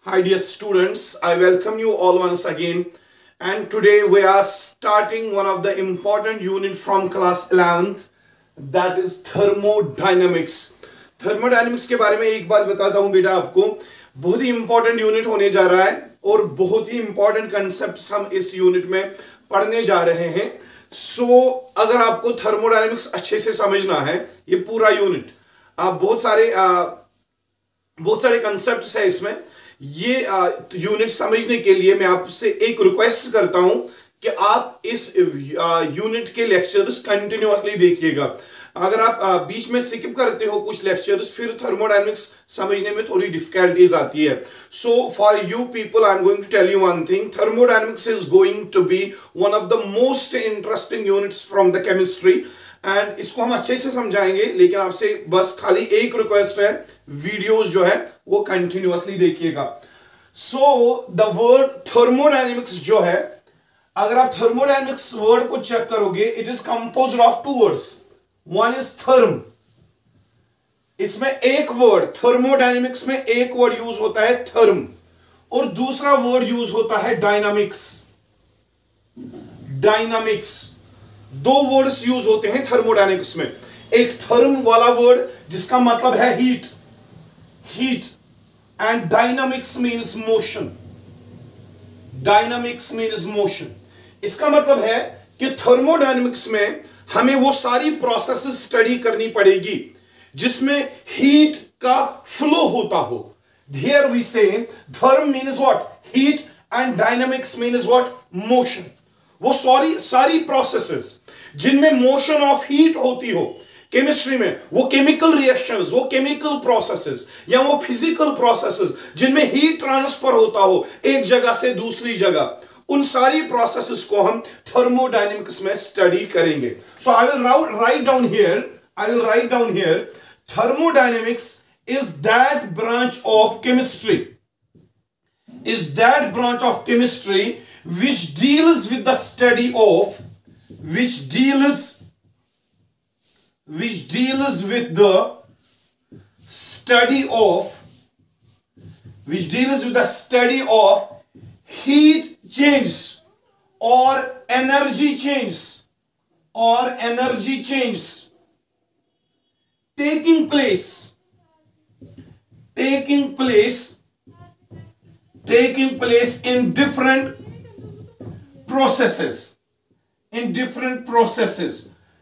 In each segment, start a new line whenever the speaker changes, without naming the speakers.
Hi dear students, I welcome you all once again, and today we are starting one of the important unit from class 11th, that is thermodynamics. Thermodynamics के बारे में एक बात बताता हूँ बेटा आपको, बहुत ही important unit होने जा रहा है और बहुत ही important concepts हम इस unit में पढ़ने जा रहे हैं. अगर आपको thermodynamics अच्छे से समझना है, ये पूरा unit आप बहुत सारे concepts है इसमें. ये यूनिट समझने के लिए मैं आपसे एक रिक्वेस्ट करता हूं कि आप इस यूनिट के लेक्चर्स कंटिन्यूअसली देखिएगा. अगर आप बीच में स्किप करते हो कुछ लेक्चर्स, फिर थर्मोडायनेमिक्स समझने में थोड़ी डिफिकल्टीज आती है. So for you people I am going to tell you one thing. Thermodynamics is going to be one of the most interesting units from the chemistry, and इसको हम अच्छे से समझाएंगे. लेकिन आपसे बस खाली एक रिक्वेस्ट है, वीडियोस जो है वो कंटिन्यूअसली देखिएगा. सो द वर्ड थर्मोडायनेमिक्स जो है, अगर आप थर्मोडायनेमिक्स वर्ड को चेक करोगे, it is composed of two words. One is therm. इसमें एक वर्ड, थर्मोडायनेमिक्स में एक वर्ड यूज होता है थर्म, और दूसरा वर्ड यूज होता है डायनामिक्स. डायनामिक्स दो वर्ड्स यूज होते हैं थर्मोडायनेमिक्स में. एक थर्म वाला वर्ड जिसका मतलब है heat, and dynamics means motion. Dynamics means motion. इसका मतलब है कि थर्मोडायनेमिक्स में हमें वो सारी प्रोसेसेस स्टडी करनी पड़ेगी जिसमें हीट का फ्लो होता हो. Here we say therm means what, heat, and dynamics means what, motion. वो सारी प्रोसेसेस जिनमें मोशन ऑफ हीट होती हो केमिस्ट्री में, वो केमिकल रिएक्शंस, वो केमिकल प्रोसेसेस या वो फिजिकल प्रोसेसेस जिनमें हीट ट्रांसफर होता हो एक जगह से दूसरी जगह, उन सारी प्रोसेसेस को हम थर्मोडायनेमिक्स में स्टडी करेंगे. So I will write down here thermodynamics is that branch of chemistry which deals with the study of which deals with the study of heat changes or energy changes taking place in different processes.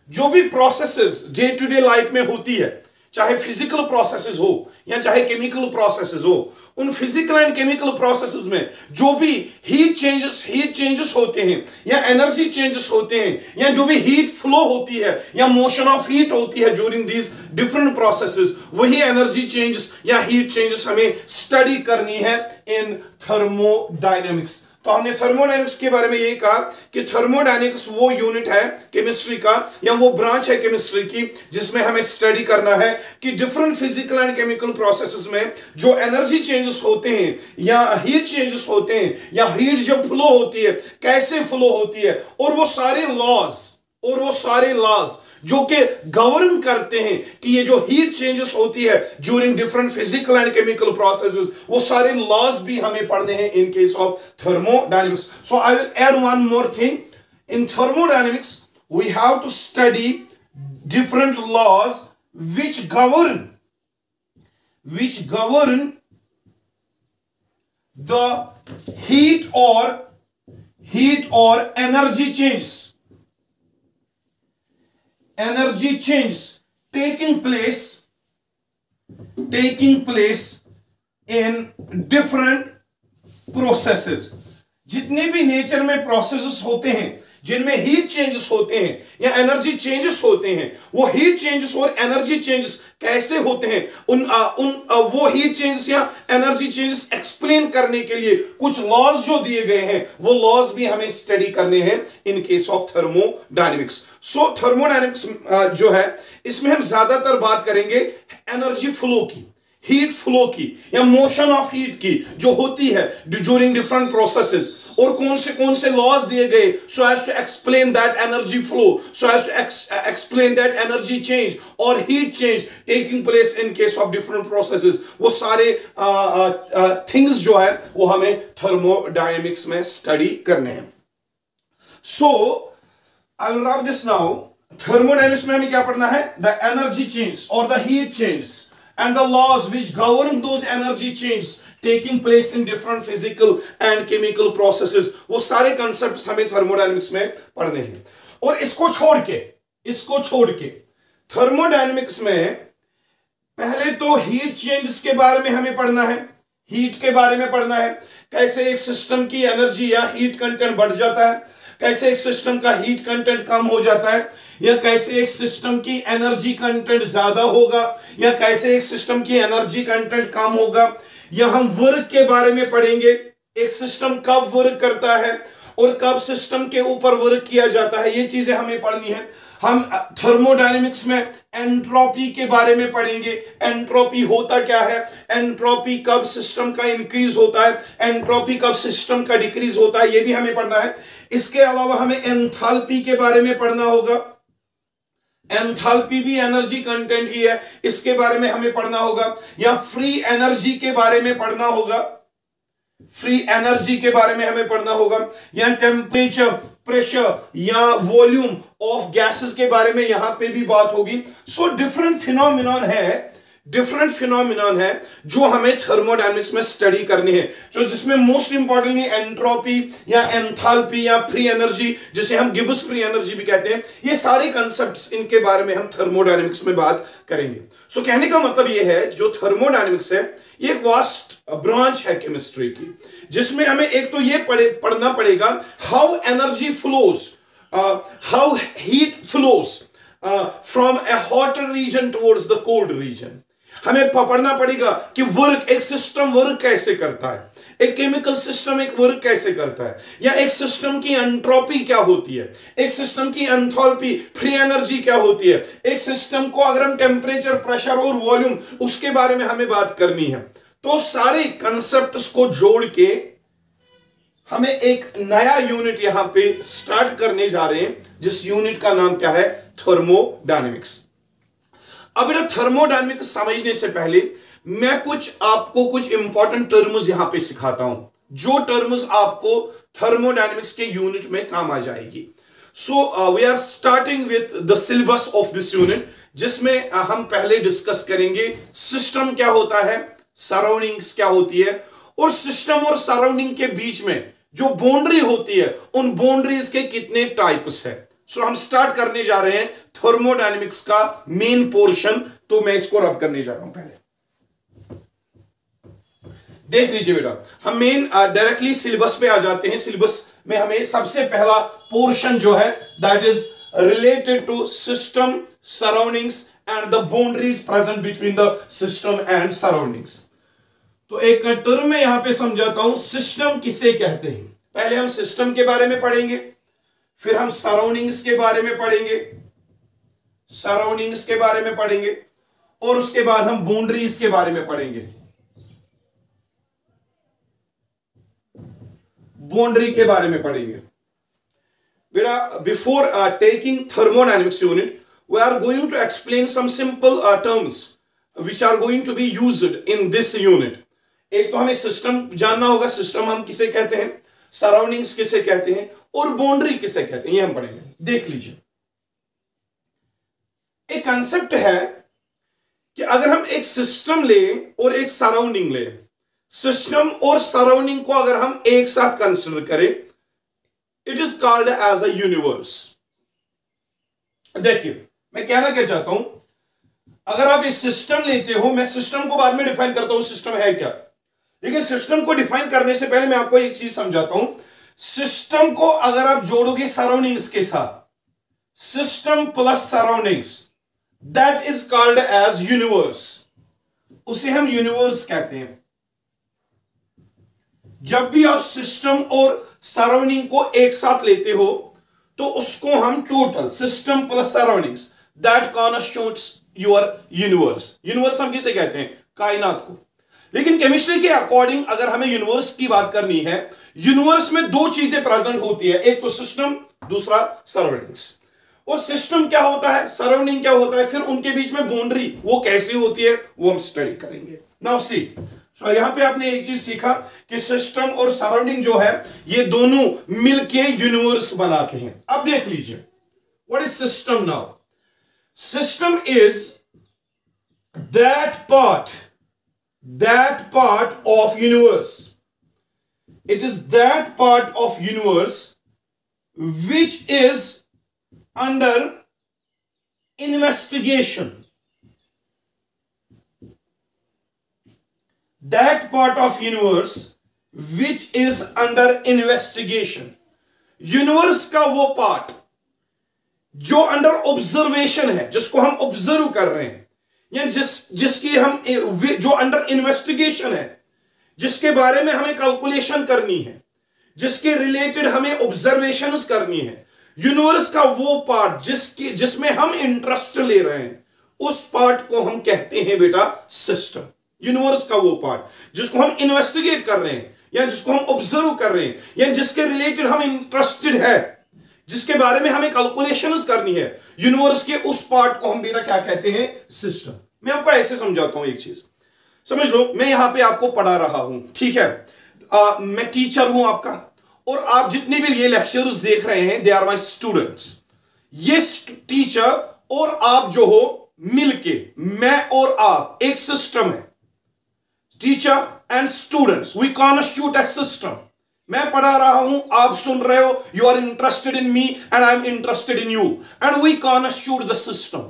जो भी processes day to day life में होती है, चाहे physical processes हो या चाहे chemical processes हो, उन फिजिकल एंड केमिकल प्रोसेसेस में जो भी हीट चेंजेस होते हैं या एनर्जी चेंजेस होते हैं या जो भी हीट फ्लो होती है या मोशन ऑफ हीट होती है ड्यूरिंग दीज डिफरेंट प्रोसेसेस, वही एनर्जी चेंजेस या हीट चेंजेस हमें स्टडी करनी है इन थर्मोडायनेमिक्स. तो हमने थर्मोडायनेमिक्स के बारे में ये कहा कि थर्मोडायनेमिक्स वो यूनिट है केमिस्ट्री का या वो ब्रांच है केमिस्ट्री की जिसमें हमें स्टडी करना है कि different physical and chemical processes में जो एनर्जी चेंजेस होते हैं या हीट चेंजेस होते हैं या हीट जब फ्लो होती है कैसे फ्लो होती है, और वो सारे लॉज जो कि गवर्न करते हैं कि ये जो हीट चेंजेस होती है during different physical and chemical processes, वो सारे लॉज भी हमें पढ़ने हैं in case of thermodynamics. So I will add one more thing. In thermodynamics we have to study different laws which govern the heat or energy changes taking place in different processes. जितने भी nature में processes होते हैं जिनमें heat changes होते हैं या energy changes होते हैं, वो हीट चेंजेस और एनर्जी चेंजेस कैसे होते हैं, वो हीट चेंजेस या एनर्जी चेंजेस एक्सप्लेन करने के लिए कुछ लॉज जो दिए गए हैं, वो लॉज भी हमें स्टडी करने हैं in case of thermodynamics. So thermodynamics जो है इसमें हम ज्यादातर बात करेंगे एनर्जी फ्लो की हीट फ्लो की या मोशन ऑफ हीट की जो होती है ड्यूरिंग डिफरेंट प्रोसेसेस, और कौन से लॉज दिए गए so as to explain that energy flow, so as to explain that energy change और heat change taking place in case of different processes, वो सारे थिंग्स जो है वो हमें थर्मोडायनेमिक्स में स्टडी करने हैं। So I will wrap this now. Thermodynamics में हमें क्या पढ़ना है? द एनर्जी चेंज और the heat change and the laws which govern those energy changes taking place in different physical and chemical processes, वो सारे concepts हमें thermodynamics में पढ़ने हैं। और इसको छोड़ के thermodynamics में पहले तो heat changes के बारे में हमें पढ़ना है, हीट के बारे में पढ़ना है, कैसे एक सिस्टम की एनर्जी या हीट कंटेंट बढ़ जाता है, कैसे एक सिस्टम का हीट कंटेंट कम हो जाता है, या कैसे एक सिस्टम की एनर्जी कंटेंट ज्यादा होगा, या कैसे एक सिस्टम की एनर्जी कंटेंट कम होगा, या हम वर्क के बारे में पढ़ेंगे, एक सिस्टम कब वर्क करता है और कब सिस्टम के ऊपर वर्क किया जाता है, ये चीजें हमें पढ़नी है। हम थर्मोडायनेमिक्स में एंट्रोपी के बारे में पढ़ेंगे, एंट्रोपी होता क्या है, एंट्रोपी कब सिस्टम का इंक्रीज होता है, एंट्रोपी कब सिस्टम का डिक्रीज होता है, ये भी हमें पढ़ना है। इसके अलावा हमें एंथैल्पी के बारे में पढ़ना होगा, एंथैल्पी भी एनर्जी कंटेंट ही है, इसके बारे में हमें पढ़ना होगा, या फ्री एनर्जी के बारे में पढ़ना होगा, फ्री एनर्जी के बारे में हमें पढ़ना होगा, या टेम्परेचर, प्रेशर या वॉल्यूम ऑफ गैसेस के बारे में यहां पे भी बात होगी। सो डिफरेंट फिनोमिनन है जो हमें थर्मोडायनेमिक्स में स्टडी करनी है, जो जिसमें मोस्ट इंपॉर्टेंटली एंट्रोपी या एंथैल्पी या फ्री एनर्जी, जिसे हम गिब्स फ्री एनर्जी भी कहते हैं, ये सारे कंसेप्ट्स इनके बारे में हम थर्मोडायनेमिक्स में बात करेंगे। सो कहने का मतलब ये है जो थर्मोडायनेमिक्स है ये एक वास्ट ब्रांच है केमिस्ट्री की, जिसमें हमें एक तो ये पढ़ना पड़ेगा how energy flows, how heat flows from a hotter region towards the cold region. हमें पढ़ना पड़ेगा कि वर्क, एक सिस्टम वर्क कैसे करता है, एक केमिकल सिस्टम एक वर्क कैसे करता है, या एक सिस्टम की एंट्रोपी क्या होती है, एक सिस्टम की एंथैल्पी फ्री एनर्जी क्या होती है, एक सिस्टम को अगर हम टेम्परेचर, प्रेशर और वॉल्यूम उसके बारे में हमें बात करनी है। तो सारे कंसेप्ट्स को जोड़ के हमें एक नया यूनिट यहां पे स्टार्ट करने जा रहे हैं, जिस यूनिट का नाम क्या है? थर्मोडायनेमिक्स। अब बेटा थर्मोडायनेमिक्स समझने से पहले मैं आपको कुछ इंपॉर्टेंट टर्म्स यहां पे सिखाता हूं, जो टर्म्स आपको थर्मोडायनेमिक्स के यूनिट में काम आ जाएगी। So we are starting with the syllabus of this unit, जिसमें हम पहले डिस्कस करेंगे सिस्टम क्या होता है, सराउंडिंग्स क्या होती है, और सिस्टम और सराउंडिंग के बीच में जो बाउंड्री होती है उन बाउंड्रीज के कितने टाइप्स है। सो हम स्टार्ट करने जा रहे हैं थर्मोडायनेमिक्स का मेन पोर्शन, तो मैं इसको रब करने जा रहा हूं। पहले देख लीजिए बेटा, हम मेन डायरेक्टली सिलेबस पे आ जाते हैं। सिलेबस में हमें सबसे पहला पोर्शन जो है that is related to system, surroundings and the boundaries present between the system and surroundings. तो एक टर्म में यहां पे समझाता हूं, सिस्टम किसे कहते हैं। पहले हम सिस्टम के बारे में पढ़ेंगे, फिर हम सराउंडिंग्स के बारे में पढ़ेंगे, और उसके बाद हम बाउंड्रीज के बारे में पढ़ेंगे, बेटा। Before taking thermodynamics unit we are going to explain some simple terms which are going to be used in this unit. एक तो हमें सिस्टम जानना होगा, सिस्टम हम किसे कहते हैं, सराउंडिंग्स किसे कहते हैं, और बाउंड्री किसे कहते हैं, ये हम पढ़ेंगे। देख लीजिए, एक कंसेप्ट है कि अगर हम एक सिस्टम ले और एक सराउंडिंग ले, सिस्टम और सराउंडिंग को अगर हम एक साथ कंसिडर करें, it is called as a universe. देखिए मैं कहना क्या चाहता हूं, अगर आप एक सिस्टम लेते हो, मैं सिस्टम को बाद में डिफाइन करता हूं सिस्टम है क्या, लेकिन सिस्टम को डिफाइन करने से पहले मैं आपको एक चीज समझाता हूं। सिस्टम को अगर आप जोड़ोगे सराउंडिंग्स के साथ, system plus surroundings, that is called as universe. उसे हम यूनिवर्स कहते हैं। जब भी आप सिस्टम और सराउंडिंग को एक साथ लेते हो तो उसको हम total system plus surroundings, that constitutes your universe. Universe हम किसे कहते हैं? कायनात को। लेकिन केमिस्ट्री के अकॉर्डिंग अगर हमें यूनिवर्स की बात करनी है, यूनिवर्स में दो चीजें प्रेजेंट होती है, एक तो सिस्टम, दूसरा सराउंडिंग्स। और सिस्टम क्या होता है, सराउंडिंग क्या होता है, फिर उनके बीच में बाउंड्री वो कैसी होती है, वो हम स्टडी करेंगे। नाउ सी, तो यहां पे आपने एक चीज सीखा कि सिस्टम और सराउंडिंग जो है ये दोनों मिलके यूनिवर्स बनाते हैं। अब देख लीजिए, what is system now? System is that part of universe. It is that part of universe which is under investigation. That part of universe which is under investigation. Universe का वो पार्ट जो under observation है, जिसको हम observe कर रहे हैं, या जिसकी हम जो अंडर इन्वेस्टिगेशन है, जिसके बारे में हमें कैलकुलेशन करनी है, जिसके रिलेटेड हमें ऑब्जर्वेशंस करनी है, यूनिवर्स का वो पार्ट जिसमें हम इंटरेस्ट ले रहे हैं, उस पार्ट को हम कहते हैं बेटा सिस्टम। यूनिवर्स का वो पार्ट जिसको हम इन्वेस्टिगेट कर रहे हैं, या जिसको हम ऑब्जर्व कर रहे हैं, या जिसके रिलेटेड हम इंटरेस्टेड है, जिसके बारे में हमें कैलकुलेशंस करनी है, यूनिवर्स के उस पार्ट को हम बेटा क्या कहते हैं, सिस्टम। मैं आपको ऐसे समझाता हूं, एक चीज समझ लो। मैं यहां पे आपको पढ़ा रहा हूं, ठीक है, मैं टीचर हूं आपका, और आप जितने भी ये लेक्चर्स देख रहे हैं, दे आर माय स्टूडेंट्स। ये टीचर और आप जो हो मिलके, मैं और आप एक सिस्टम है। Teacher and students, we constitute a system. मैं पढ़ा रहा हूं, आप सुन रहे हो, you are interested in me and I am interested in you, and we constitute the system.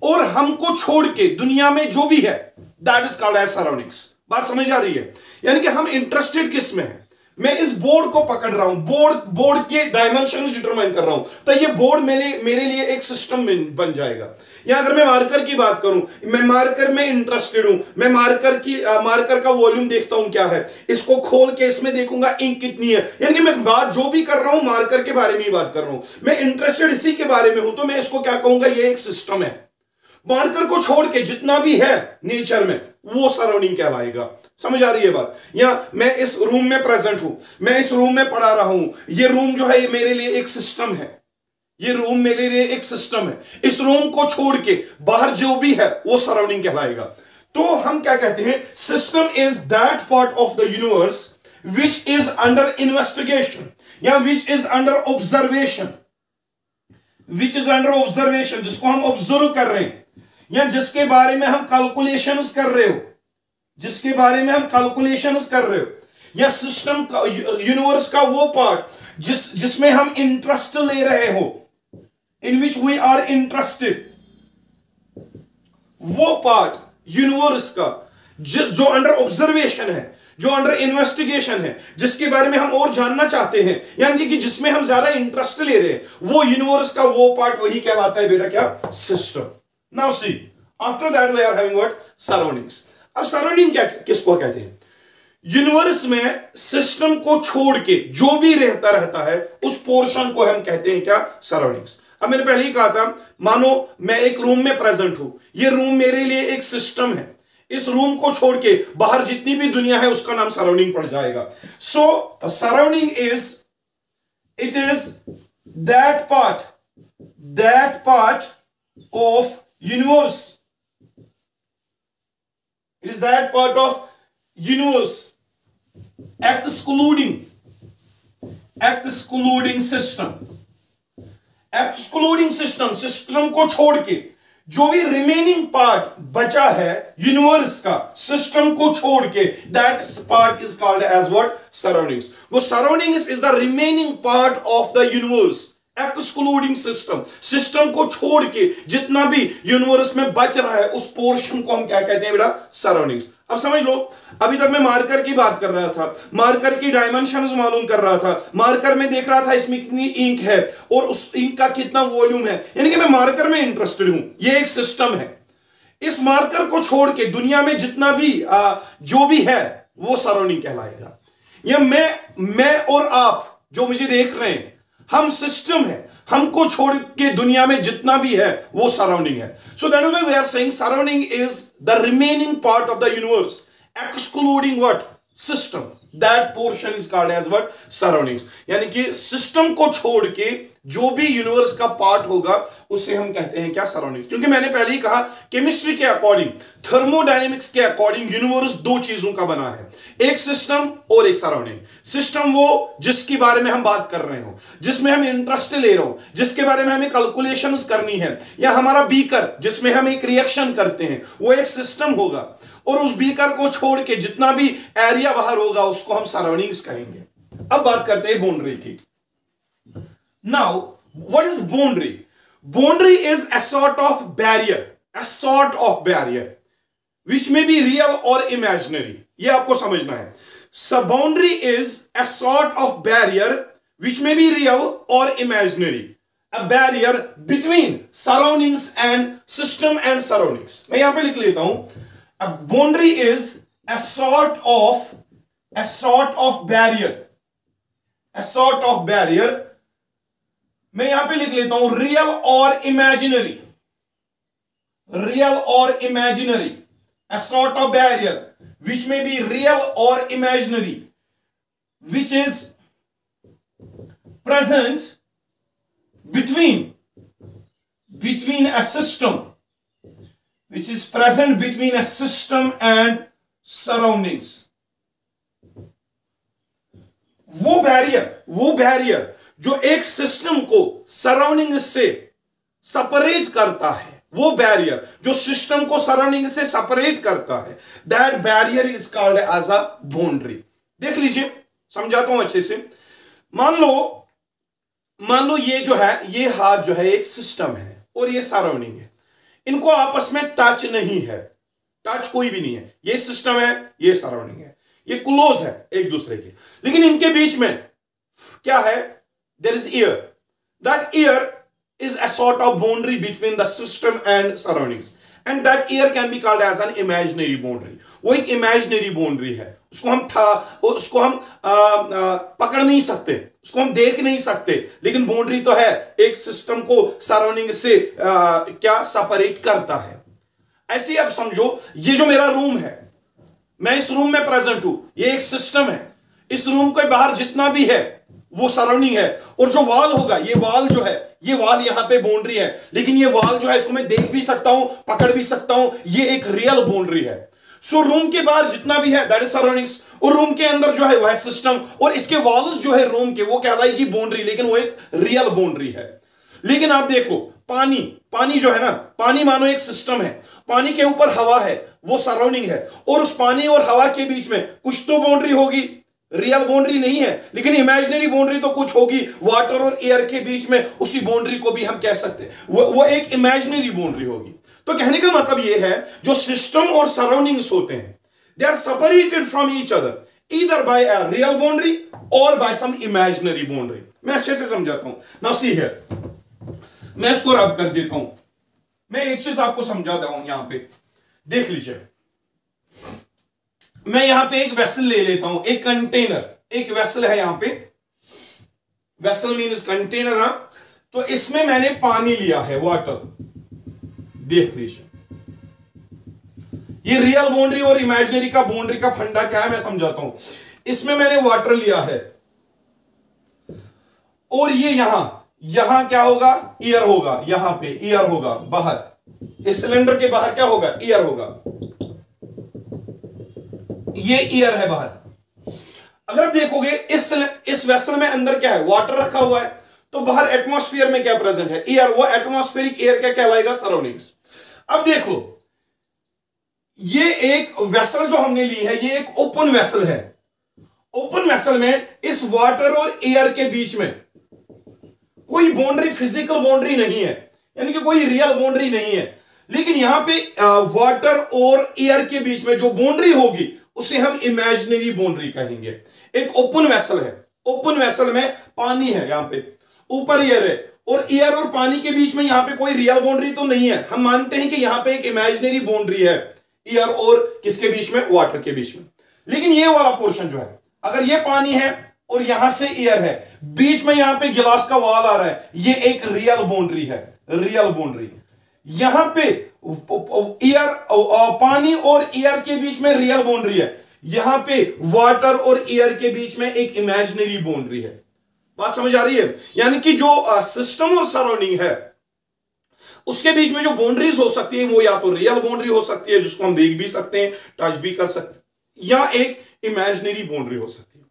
और हमको छोड़ के दुनिया में जो भी है, that is called as surroundings. बात समझ आ रही है? यानी कि हम इंटरेस्टेड किस में है? मैं इस बोर्ड को पकड़ रहा हूं, बोर्ड के डायमेंशन डिटरमाइन कर रहा हूं, तो ये बोर्ड मेरे लिए एक सिस्टम बन जाएगा। या अगर मैं मार्कर की बात करूं, मैं मार्कर में इंटरेस्टेड हूं, मैं मार्कर का वॉल्यूम देखता हूं क्या है, इसको खोल के इसमें देखूंगा इंक कितनी है। यानी कि मैं बात जो भी कर रहा हूं मार्कर के बारे में ही बात कर रहा हूं, मैं इंटरेस्टेड इसी के बारे में हूं, तो मैं इसको क्या कहूंगा, ये एक सिस्टम है। मार्कर को छोड़ के जितना भी है नेचर में, वो सराउंडिंग कहलाएगा। समझ आ रही है बात? या मैं इस रूम में प्रेजेंट हूं, मैं इस रूम में पढ़ा रहा हूं, ये रूम जो है ये मेरे लिए एक सिस्टम है, ये रूम मेरे लिए एक सिस्टम है। इस रूम को छोड़ के बाहर जो भी है वो सराउंडिंग कहलाएगा। तो हम क्या कहते हैं, system is that part of the universe which is under investigation, या which is under observation, which is under observation, जिसको हम ऑब्जर्व कर रहे हैं, या जिसके बारे में हम कैलकुलेशंस कर रहे हो, जिसके बारे में हम कैलकुलेशंस कर रहे हो, या सिस्टम का, यूनिवर्स का वो पार्ट जिसमें हम इंटरेस्ट ले रहे हो, इन विच वी आर इंटरेस्टेड, वो पार्ट यूनिवर्स का जो अंडर ऑब्जर्वेशन है, जो अंडर इन्वेस्टिगेशन है, जिसके बारे में हम और जानना चाहते हैं, यानी कि जिसमें हम ज्यादा इंटरेस्ट ले रहे हैं, वो यूनिवर्स का वो पार्ट वही कहलाता है बेटा क्या, system. Now see, after that we are having what, surroundings. अब सराउंडिंग क्या किसको कहते हैं? यूनिवर्स में सिस्टम को छोड़ के जो भी रहता है, उस पोर्शन को हम कहते हैं क्या, सराउंडिंग्स। अब मैंने पहले ही कहा था, मानो मैं एक रूम में प्रेजेंट हूं, ये रूम मेरे लिए एक सिस्टम है, इस रूम को छोड़ के बाहर जितनी भी दुनिया है उसका नाम सराउंडिंग पड़ जाएगा। So surrounding it is that part of universe. It is that part of universe excluding system. Excluding system को छोड़ के जो भी रिमेनिंग पार्ट बचा है यूनिवर्स का, सिस्टम को छोड़ के, that part is called as what, surroundings. वो surroundings is the remaining part of the universe excluding system. System को छोड़ के जितना भी यूनिवर्स में बच रहा है, उस पोर्शन को हम क्या कहते हैं बेटा, सराउंडिंग्स। अब समझ लो, अभी तक मैं मार्कर की बात कर रहा था, मार्कर की डायमेंशंस मालूम कर रहा था, मार्कर में देख रहा था इसमें कितनी इंक है और उस इंक का कितना वॉल्यूम है, यानी कि मैं मार्कर में इंटरेस्टेड हूं, ये एक सिस्टम है। इस मार्कर को छोड़ के दुनिया में जितना भी जो भी है वो सराउंडिंग कहलाएगा। या मैं और आप जो मुझे देख रहे हैं, हम सिस्टम है। हमको छोड़ के दुनिया में जितना भी है वो सराउंडिंग है. So that is why we are saying surrounding is the remaining part of the universe excluding what system. That portion is called as what surroundings. यानी कि सिस्टम को छोड़ के जो भी यूनिवर्स का पार्ट होगा उसे हम कहते हैं क्या सराउंडिंग्स. क्योंकि मैंने पहले ही कहा केमिस्ट्री के अकॉर्डिंग थर्मोडायनेमिक्स के अकॉर्डिंग यूनिवर्स दो चीजों का बना है, एक सिस्टम और एक सराउंडिंग. सिस्टम वो जिसके बारे में हम बात कर रहे हो, जिसमें हम इंटरेस्ट ले रहे हो, जिसके बारे में हमें कैलकुलेशंस करनी है, या हमारा बीकर जिसमें हम एक रिएक्शन करते हैं वो एक सिस्टम होगा. और उस बीकर को छोड़ के जितना भी एरिया बाहर होगा उसको हम सराउंडिंग्स कहेंगे. अब बात करते हैं बाउंड्री की. Now, what is boundary? Boundary is a sort of barrier, which may be real or imaginary. ये आपको समझना है. So boundary is a sort of barrier which may be real or imaginary. A barrier between surroundings and system and surroundings. मैं यहां पे लिख लेता हूं. A boundary is a sort of barrier. A sort of barrier. मैं यहां पे लिख लेता हूं रियल और इमेजिनरी. रियल और imaginary. A sort of barrier which may be real or imaginary, which is present between a system, which is present between a system and surroundings. वो barrier जो एक सिस्टम को सराउंडिंग से separate करता है, वो barrier जो सिस्टम को सराउंडिंग से सेपरेट करता है, that barrier is called as a boundary. देख लीजिए, समझाता हूं अच्छे से. मान लो ये जो है, ये हाथ जो है एक सिस्टम है और ये सराउंडिंग है. इनको आपस में टच नहीं है, टच कोई भी नहीं है. ये सिस्टम है, ये सराउंडिंग है, ये क्लोज है एक दूसरे के. लेकिन इनके बीच में क्या है? There is air. That air is a sort of boundary between the system and surroundings, and that ear can be called as an imaginary boundary. वो एक imaginary boundary है. उसको हम पकड़ नहीं सकते, उसको हम देख नहीं सकते, लेकिन बाउंड्री तो है, एक सिस्टम को सराउंडिंग से क्या सेपरेट करता है. ऐसे ही आप समझो, ये जो मेरा रूम है, मैं इस रूम में प्रेजेंट हूं, ये एक सिस्टम है. इस रूम के बाहर जितना भी है वो सराउंडिंग है. और जो वॉल होगा, ये वॉल जो है, ये वॉल यहां पे बाउंड्री है. लेकिन ये वॉल जो है, इसको मैं देख भी सकता हूं, पकड़ भी सकता हूं, ये एक रियल बाउंड्री है. सो रूम के बाहर जितना भी है दैट इज सराउंडिंग्स, और रूम के अंदर जो है वह सिस्टम, और इसके वॉल्स जो है रूम के, वो कहलाएगी बाउंड्री, लेकिन वो एक रियल बाउंड्री है. लेकिन आप देखो, पानी जो है ना, पानी मानो एक सिस्टम है, पानी के ऊपर हवा है, वो सराउंडिंग है, और उस पानी और हवा के बीच में कुछ तो बाउंड्री होगी. रियल बाउंड्री नहीं है, लेकिन इमेजिनरी बाउंड्री तो कुछ होगी. वाटर और एयर के बीच में उसी बाउंड्री को भी हम कह सकते हैं, वो एक इमेजिनरी बाउंड्री होगी. तो कहने का मतलब ये है, जो सिस्टम और सराउंडिंग्स होते हैं, they are separated from each other either by a real boundary और बाय सम इमेजिनरी बाउंड्री. मैं अच्छे से समझाता हूं. नाउ सी हियर, मैं इसको रब कर देता हूं. मैं एक चीज आपको समझाता हूं. यहां पे देख लीजिए, मैं यहां पे एक वेसल ले लेता हूं, एक कंटेनर, एक वेसल है यहां पे. Vessel means container. तो इसमें मैंने पानी लिया है, वाटर. देख लीजिए, ये रियल बाउंड्री और इमेजिनरी का बाउंड्री का फंडा क्या है मैं समझाता हूं. इसमें मैंने वाटर लिया है, और ये यहां क्या होगा? ईयर होगा. यहां पे ईयर होगा बाहर, इस सिलेंडर के बाहर क्या होगा? ईयर होगा. ये ईयर है बाहर. अगर देखोगे इस वेसल में अंदर क्या है? वाटर रखा हुआ है. तो बाहर एटमॉस्फेयर में क्या प्रेजेंट है? एयर. वो एटमॉस्फेरिक एयर क्या कहलाएगा? सराउंडिंग्स. अब देखो, ये एक वेसल जो हमने ली है, ये एक ओपन वेसल है. ओपन वेसल में इस वाटर और एयर के बीच में कोई बाउंड्री, फिजिकल बाउंड्री नहीं है, यानी कि कोई रियल बाउंड्री नहीं है. लेकिन यहां पे वाटर और एयर के बीच में जो बाउंड्री होगी उसे हम इमेजिनरी बाउंड्री कहेंगे. एक ओपन वेसल है, ओपन वेसल में पानी है, यहां पे ऊपर एयर है, और एयर और पानी के बीच में यहां पे कोई रियल बाउंड्री तो नहीं है. हम मानते हैं कि यहां पे एक इमेजिनरी बाउंड्री है, एयर और किसके बीच में? वाटर के बीच में. लेकिन ये वाला पोर्शन जो है, अगर ये पानी है और यहां से एयर है, बीच में यहां पे गिलास का वॉल आ रहा है, ये एक रियल बाउंड्री है, रियल बाउंड्री। यहां पे एयर, पानी और एयर के बीच में रियल बाउंड्री है, यहां पे वाटर और एयर के बीच में एक इमेजिनरी बाउंड्री है। बात समझ आ रही है? यानी कि जो सिस्टम और सराउंडिंग है उसके बीच में जो बाउंड्रीज हो सकती है वो या तो रियल बाउंड्री हो सकती है जिसको हम देख भी सकते हैं, टच भी कर सकते हैं, या एक इमेजिनरी बाउंड्री हो सकती है।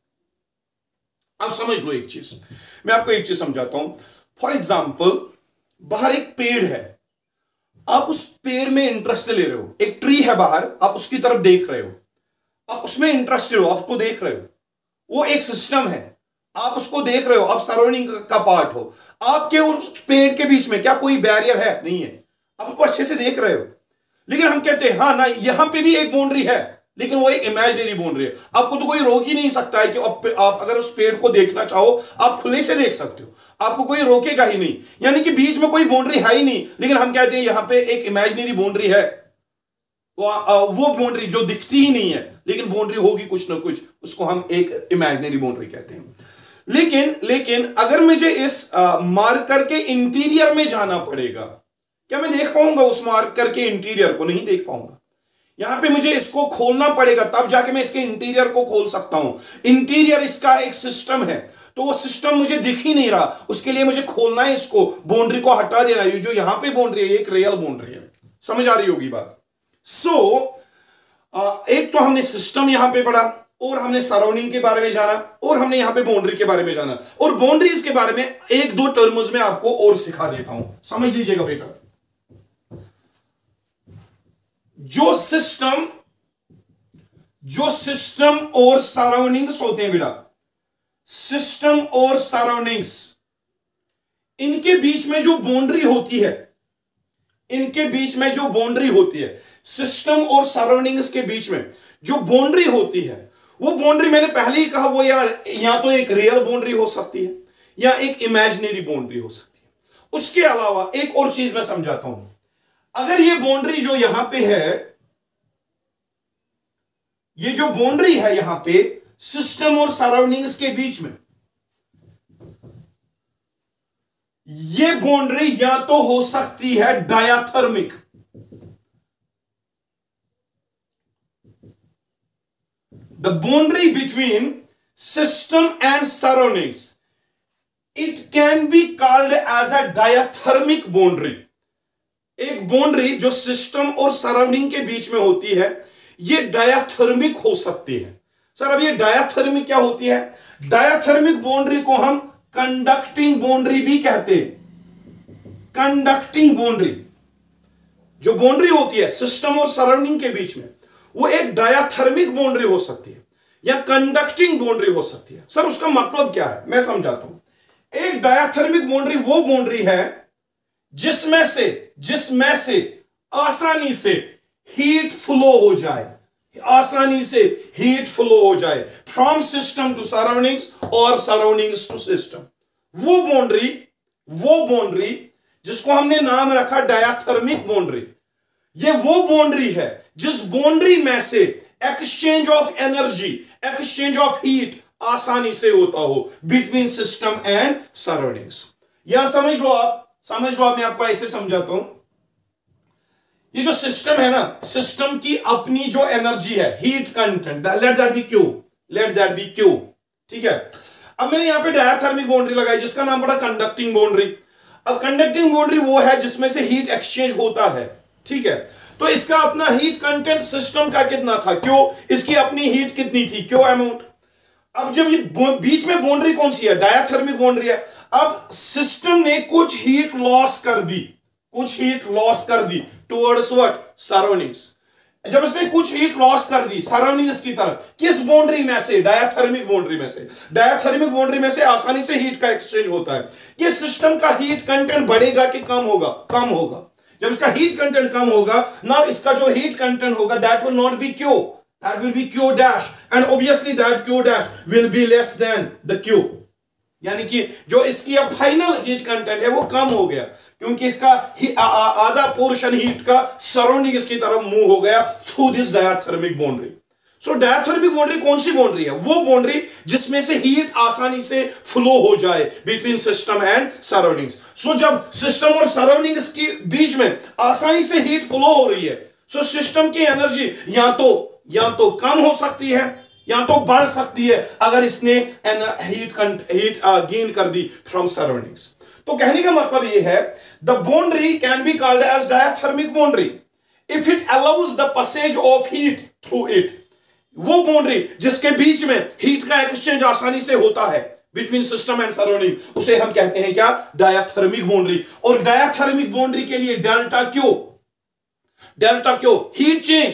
अब समझ लो एक चीज, मैं आपको एक चीज समझाता हूं। फॉर एग्जाम्पल, बाहर एक पेड़ है, आप उस पेड़ में इंटरेस्ट ले रहे हो, एक ट्री है बाहर, आप उसकी तरफ देख रहे हो, आप उसमें इंटरेस्टेड हो, आपको देख रहे हो, वो एक सिस्टम है, आप उसको देख रहे हो, आप सराउंडिंग का पार्ट हो। आपके और उस पेड़ के बीच में क्या कोई बैरियर है? नहीं है, आप उसको अच्छे से देख रहे हो। लेकिन हम कहते हैं हाँ ना, यहां पे भी एक बाउंड्री है, लेकिन वो एक इमेजिनरी बाउंड्री है। आपको तो कोई रोक ही नहीं सकता है कि आप अगर उस पेड़ को देखना चाहो आप खुले से देख सकते हो, आपको कोई रोकेगा ही नहीं। यानी कि बीच में कोई बाउंड्री है ही नहीं, लेकिन हम कहते हैं यहां पे एक इमेजिनरी बाउंड्री है। वो बाउंड्री जो दिखती ही नहीं है, लेकिन बाउंड्री होगी कुछ ना कुछ, उसको हम एक इमेजिनरी बाउंड्री कहते हैं। लेकिन अगर मुझे इस मार्कर के इंटीरियर में जाना पड़ेगा, क्या मैं देख पाऊंगा उस मार्कर के इंटीरियर को? नहीं देख पाऊंगा। यहां पे मुझे इसको खोलना पड़ेगा, तब जाके मैं इसके इंटीरियर को खोल सकता हूं। इंटीरियर इसका एक सिस्टम है, तो वो सिस्टम मुझे दिख ही नहीं रहा, उसके लिए मुझे खोलना है इसको, बाउंड्री को हटा देना है। जो यहां पे बाउंड्री है एक रियल बाउंड्री है। समझ आ रही होगी बात? एक तो हमने सिस्टम यहां पे पढ़ा, और हमने सराउंडिंग के बारे में जाना, और हमने यहां पे बाउंड्री के बारे में जाना, और बाउंड्रीज के बारे में एक दो टर्म्स में आपको और सिखा देता हूं, समझ लीजिएगा बेटा। जो सिस्टम और सराउंडिंग्स होते हैं बेटा, सिस्टम और सराउंडिंग्स, इनके बीच में जो बाउंड्री होती है, इनके बीच में जो बाउंड्री होती है, सिस्टम और सराउंडिंग्स के बीच में जो बाउंड्री होती है, वो बाउंड्री मैंने पहले ही कहा वो या तो एक रियल बाउंड्री हो सकती है या एक इमेजिनरी बाउंड्री हो सकती है। उसके अलावा एक और चीज मैं समझाता हूं। अगर ये बाउंड्री जो यहां पे है, ये जो बाउंड्री है यहां पे सिस्टम और सराउंडिंग्स के बीच में, ये बाउंड्री या तो हो सकती है diathermic, the boundary between system and surroundings, it can be called as a diathermic boundary. एक बाउंड्री जो सिस्टम और सराउंडिंग के बीच में होती है, ये डायाथर्मिक हो सकती है। सर अब ये डायाथर्मिक क्या होती है? डायाथर्मिक बाउंड्री को हम कंडक्टिंग बाउंड्री भी कहते हैं। कंडक्टिंग बाउंड्री, जो बाउंड्री होती है सिस्टम और सराउंडिंग के बीच में, वो एक डायाथर्मिक बाउंड्री हो सकती है या कंडक्टिंग बाउंड्री हो सकती है। सर उसका मतलब क्या है, मैं समझाता हूं। एक डायाथर्मिक बाउंड्री वो बाउंड्री है जिसमें से आसानी से हीट फ्लो हो जाए, आसानी से हीट फ्लो हो जाए फ्रॉम सिस्टम टू सराउंडिंग्स और सराउंडिंग्स टू सिस्टम। वो बाउंड्री जिसको हमने नाम रखा डायाथर्मिक बाउंड्री, ये वो बाउंड्री है जिस बाउंड्री में से exchange of energy, exchange of heat आसानी से होता हो बिटवीन सिस्टम एंड सराउंडिंग्स। यहां समझ लो आप, मैं आपको ऐसे समझाता हूं। ये जो सिस्टम है ना, सिस्टम की अपनी जो एनर्जी है, heat content, let that be Q, ठीक है। अब मैंने यहां पे डायाथर्मिक बाउंड्री लगाई जिसका नाम पड़ा कंडक्टिंग बाउंड्री। अब कंडक्टिंग बाउंड्री वो है जिसमें से हीट एक्सचेंज होता है, ठीक है। तो इसका अपना हीट कंटेंट सिस्टम का कितना था, क्यों, इसकी अपनी हीट कितनी थी, क्यों अमाउंट। अब जब ये बीच में बाउंड्री कौन सी है, डायाथर्मिक बाउंड्री है। अब सिस्टम ने कुछ हीट लॉस कर दी टुवर्ड्स व्हाट, सराउंडिंग्स। जब इसने कुछ हीट लॉस कर दी सराउंडिंग्स की तरफ, किस बाउंड्री में से, डायाथर्मिक बाउंड्री में से। डायाथर्मिक बाउंड्री में से आसानी से हीट का एक्सचेंज होता है। ये सिस्टम का हीट कंटेंट बढ़ेगा कि कम होगा, कम होगा। जब इसका हीट कंटेंट कम होगा ना, इसका जो हीट कंटेंट होगा that will not B Q, that will B Q dash, and obviously that Q dash will be less than the Q. यानी कि जो इसकी अब फाइनल हीट कंटेंट है वो कम हो गया, क्योंकि इसका आधा पोर्शन हीट का सराउंडिंग इसकी तरफ मूव हो गया through this diathermic boundary. So diathermic boundary कौन सी बाउंड्री है? वो बाउंड्री जिसमें से हीट आसानी से फ्लो हो जाए बिटवीन सिस्टम एंड सराउंडिंग्स। सो जब सिस्टम और सराउंडिंग्स के बीच में आसानी से हीट फ्लो हो रही है, सो सिस्टम की एनर्जी या तो कम हो सकती है या तो बढ़ सकती है अगर इसने हीट गेन कर दी फ्रॉम सराउंडिंग्स। तो कहने का मतलब यह है, the boundary can be called as diathermic boundary if it allows the passage of heat through it. वो बाउंड्री जिसके बीच में हीट का एक्सचेंज आसानी से होता है बिटवीन सिस्टम एंड सराउंडिंग, उसे हम कहते हैं क्या? Diathermic boundary. और डायथर्मिक बाउंड्री के लिए delta Q heat change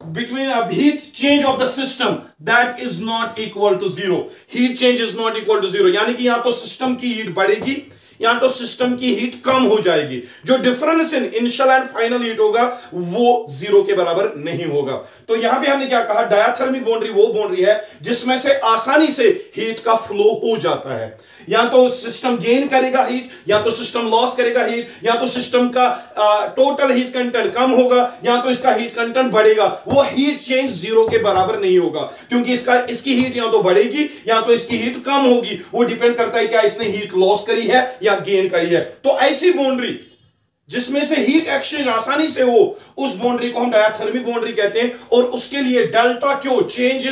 between a heat change of the system that is not equal to zero. Heat change is not equal to zero. यानी कि या तो सिस्टम की हीट बढ़ेगी या तो सिस्टम की हीट कम हो जाएगी। जो difference in initial and final heat होगा वो जीरो के बराबर नहीं होगा। तो यहां पे हमने क्या कहा? डायथर्मिक बाउंड्री वो बाउंड्री है जिसमें से आसानी से हीट का फ्लो हो जाता है। या तो सिस्टम गेन करेगा हीट, या तो सिस्टम लॉस करेगा हीट, या तो सिस्टम का टोटल हीट कंटेंट कम होगा, या तो इसका हीट कंटेंट बढ़ेगा। वो हीट चेंज जीरो के बराबर नहीं होगा क्योंकि इसकी हीट या तो बढ़ेगी या तो इसकी हीट कम होगी। वो डिपेंड करता है क्या इसने हीट लॉस करी है या गेन करी है। तो ऐसी बाउंड्री जिसमें से हीट एक्सचेंज आसानी से हो, उस बाउंड्री को हम डायथर्मिक बाउंड्री कहते हैं। और उसके लिए delta Q change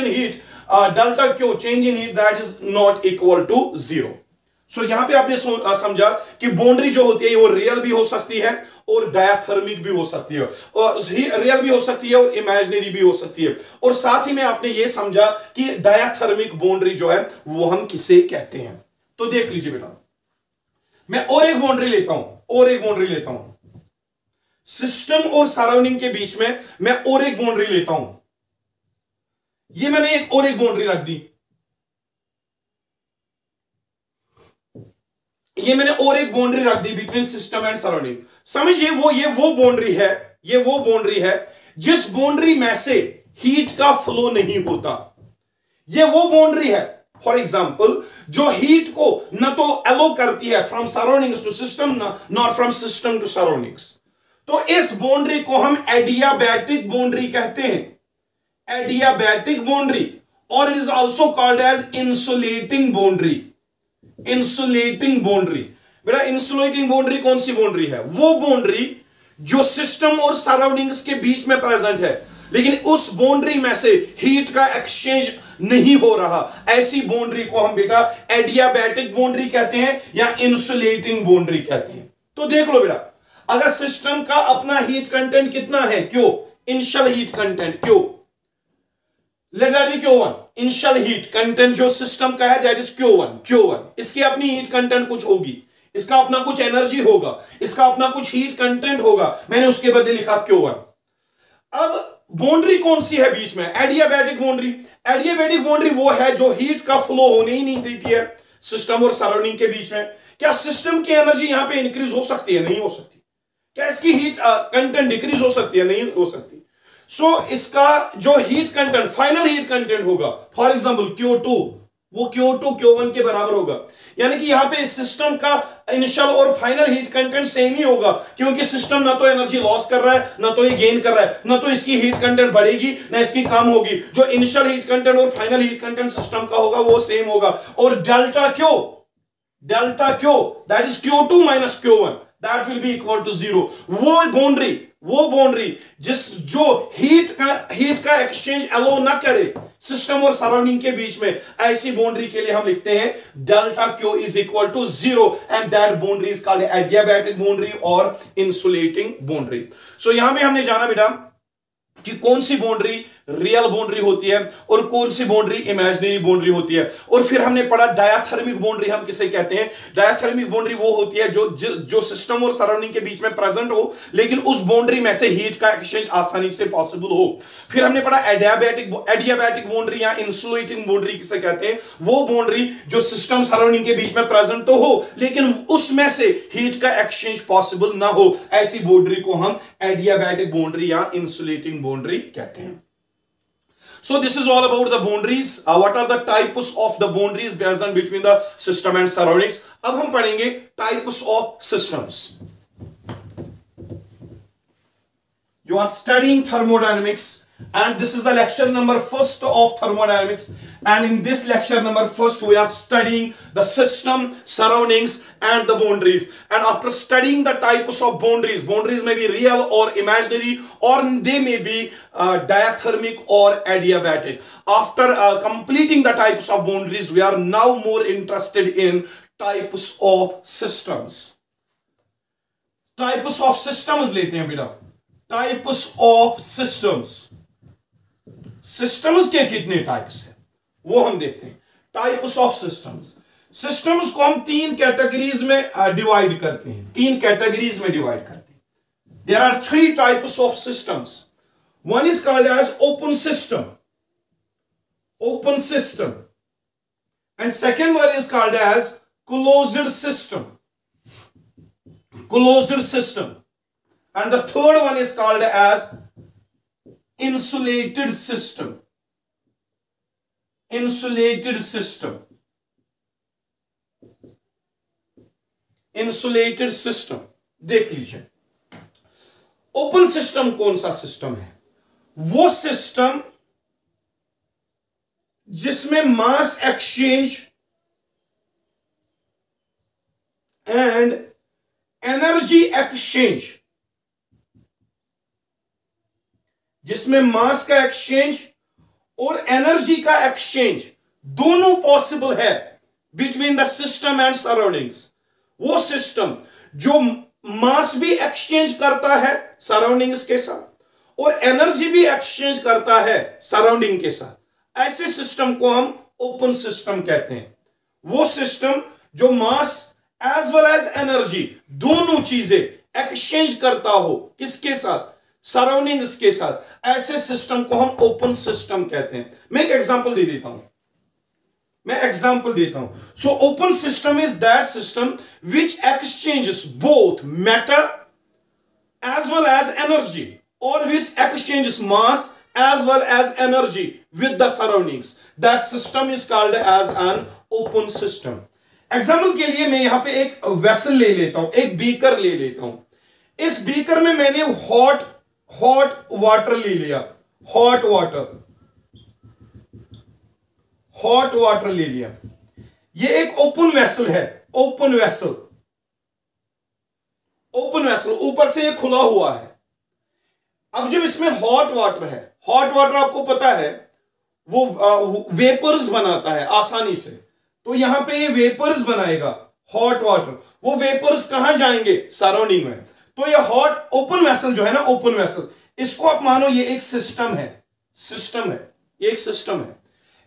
in heat that is not equal to zero. सो यहां पे आपने समझा कि बाउंड्री जो होती है वो रियल भी हो सकती है और डायथर्मिक भी हो सकती है, और रियल भी हो सकती है और इमेजिनरी भी हो सकती है। और साथ ही में आपने ये समझा कि डायथर्मिक बाउंड्री जो है वो हम किसे कहते हैं। तो देख लीजिए बेटा, मैं और एक बाउंड्री लेता हूं सिस्टम और सराउंडिंग के बीच में। मैं और एक बाउंड्री लेता हूं, ये मैंने एक बाउंड्री रख दी, ये मैंने और एक बाउंड्री रख दी बिटवीन सिस्टम एंड सराउंडिंग। समझिए ये वो बाउंड्री है जिस बाउंड्री में से हीट का फ्लो नहीं होता। ये वो बाउंड्री है फॉर एग्जांपल जो हीट को न तो अलो करती है from surroundings to system, not from system to surroundings. तो इस बाउंड्री को हम एडियाबैटिक बाउंड्री कहते हैं, एडियाबैटिक बाउंड्री। और it is also called as insulating boundary. Insulating boundary बेटा, इंसुलेटिंग बाउंड्री कौन सी बाउंड्री है? वो बाउंड्री जो सिस्टम और सराउंडिंग्स के बीच में प्रेजेंट है लेकिन उस बाउंड्री में से हीट का एक्सचेंज नहीं हो रहा। ऐसी बाउंड्री को हम बेटा एडियाबैटिक बाउंड्री कहते हैं या इंसुलेटिंग बाउंड्री कहते हैं। तो देख लो बेटा, अगर सिस्टम का अपना हीट कंटेंट कितना है? Q, initial heat content Q, let that be Q1। Initial heat content जो सिस्टम का है दैट इज Q1। इसकी अपनी हीट कंटेंट कुछ होगी, इसका अपना कुछ एनर्जी होगा, इसका अपना कुछ हीट कंटेंट होगा, मैंने उसके बदले लिखा Q1। अब बाउंड्री कौन सी है बीच में? Adiabatic boundary. एडियाबैटिक बाउंड्री वो है जो हीट का फ्लो होने ही नहीं देती है सिस्टम और सराउंडिंग के बीच में। क्या सिस्टम की एनर्जी यहां पे इंक्रीज हो सकती है? नहीं हो सकती। क्या इसकी हीट कंटेंट डिक्रीज हो सकती है? नहीं हो सकती। सो इसका जो heat content, final heat content होगा फॉर एग्जांपल Q2, वो Q2 Q1 के बराबर होगा। यानी कि यहां पे सिस्टम का इनिशियल और फाइनल हीट कंटेंट सेम ही होगा क्योंकि सिस्टम ना तो एनर्जी लॉस कर रहा है ना तो ये गेन कर रहा है, ना तो इसकी हीट कंटेंट बढ़ेगी ना इसकी कम होगी। जो इनिशियल हीट कंटेंट और फाइनल हीट कंटेंट सिस्टम का होगा वो सेम होगा। और delta Q that is Q2 minus Q1 that will be equal to zero. वो बाउंड्री जो हीट का एक्सचेंज अलो ना करे सिस्टम और सराउंडिंग के बीच में, ऐसी बाउंड्री के लिए हम लिखते हैं delta Q is equal to zero and that boundary is called adiabatic boundary और इंसुलेटिंग बाउंड्री। सो यहां में हमने जाना बेटा कि कौन सी बाउंड्री रियल बाउंड्री होती है और कौन सी बाउंड्री इमेजिनरी बाउंड्री होती है। और फिर हमने पढ़ा डायथर्मिक बाउंड्री हम किसे कहते हैं। डायथर्मिक बाउंड्री वो होती है जो सिस्टम और सराउंडिंग के बीच में प्रेजेंट हो लेकिन उस बाउंड्री में से हीट का एक्सचेंज आसानी से पॉसिबल हो। फिर हमने पढ़ा एडियाबैटिक बाउंड्री या इंसुलेटिंग बाउंड्री किसे कहते हैं। वो बाउंड्री जो सिस्टम सराउंडिंग के बीच में प्रेजेंट तो हो लेकिन उसमें से हीट का एक्सचेंज पॉसिबल ना हो, ऐसी बाउंड्री को हम एडियाबैटिक बाउंड्री या इंसुलेटिंग बाउंड्री कहते हैं। So this is all about the boundaries. What are the types of the boundaries present between the system and surroundings? अब हम पढ़ेंगे types of systems. You are studying thermodynamics and this is the lecture number first of thermodynamics, and in this lecture number first we are studying the system, surroundings and the boundaries. And after studying the types of boundaries may be real or imaginary, or they may be diathermic or adiabatic. After completing the types of boundaries, we are now more interested in types of systems. Types of systems लेते हैं बेटा. Types of systems. Systems के कितने types हैं वो हम देखते हैं. Types of systems. सिस्टम्स को हम तीन कैटेगरीज में डिवाइड करते हैं. There are three types of systems. One is called as open system. And second one is called as closed system. And the third one is called as insulated system. देख लीजिए. Open system कौन सा system है? वो system जिसमें मास exchange and energy exchange, जिसमें मास का exchange और एनर्जी का एक्सचेंज दोनों पॉसिबल है between the system and surroundings. वो सिस्टम जो मास भी एक्सचेंज करता है सराउंडिंग्स के साथ और एनर्जी भी एक्सचेंज करता है सराउंडिंग के साथ, ऐसे सिस्टम को हम ओपन सिस्टम कहते हैं. वो सिस्टम जो mass as well as energy दोनों चीजें एक्सचेंज करता हो, किसके साथ? सराउंडिंग्स के साथ. ऐसे सिस्टम को हम ओपन सिस्टम कहते हैं. मैं एक एग्जांपल दे देता हूं. So open system is that system which exchanges both matter as well as energy, और which exchanges mass as well as energy with the surroundings. That system is called as an open system. Example के लिए मैं यहां पे एक vessel ले लेता हूं, एक बीकर ले लेता हूं. इस बीकर में मैंने हॉट वाटर ले लिया. हॉट वाटर ले लिया. ये एक ओपन वेसल है. ओपन वेसल ऊपर से ये खुला हुआ है. अब जब इसमें हॉट वाटर है, हॉट वाटर आपको पता है वो वेपर्स बनाता है आसानी से. तो यहां पे ये वेपर्स बनाएगा हॉट वाटर. वो वेपर्स कहां जाएंगे? सराउंडिंग में. तो ये हॉट ओपन वेसल जो है ना, ओपन वेसल, इसको आप मानो ये एक सिस्टम है.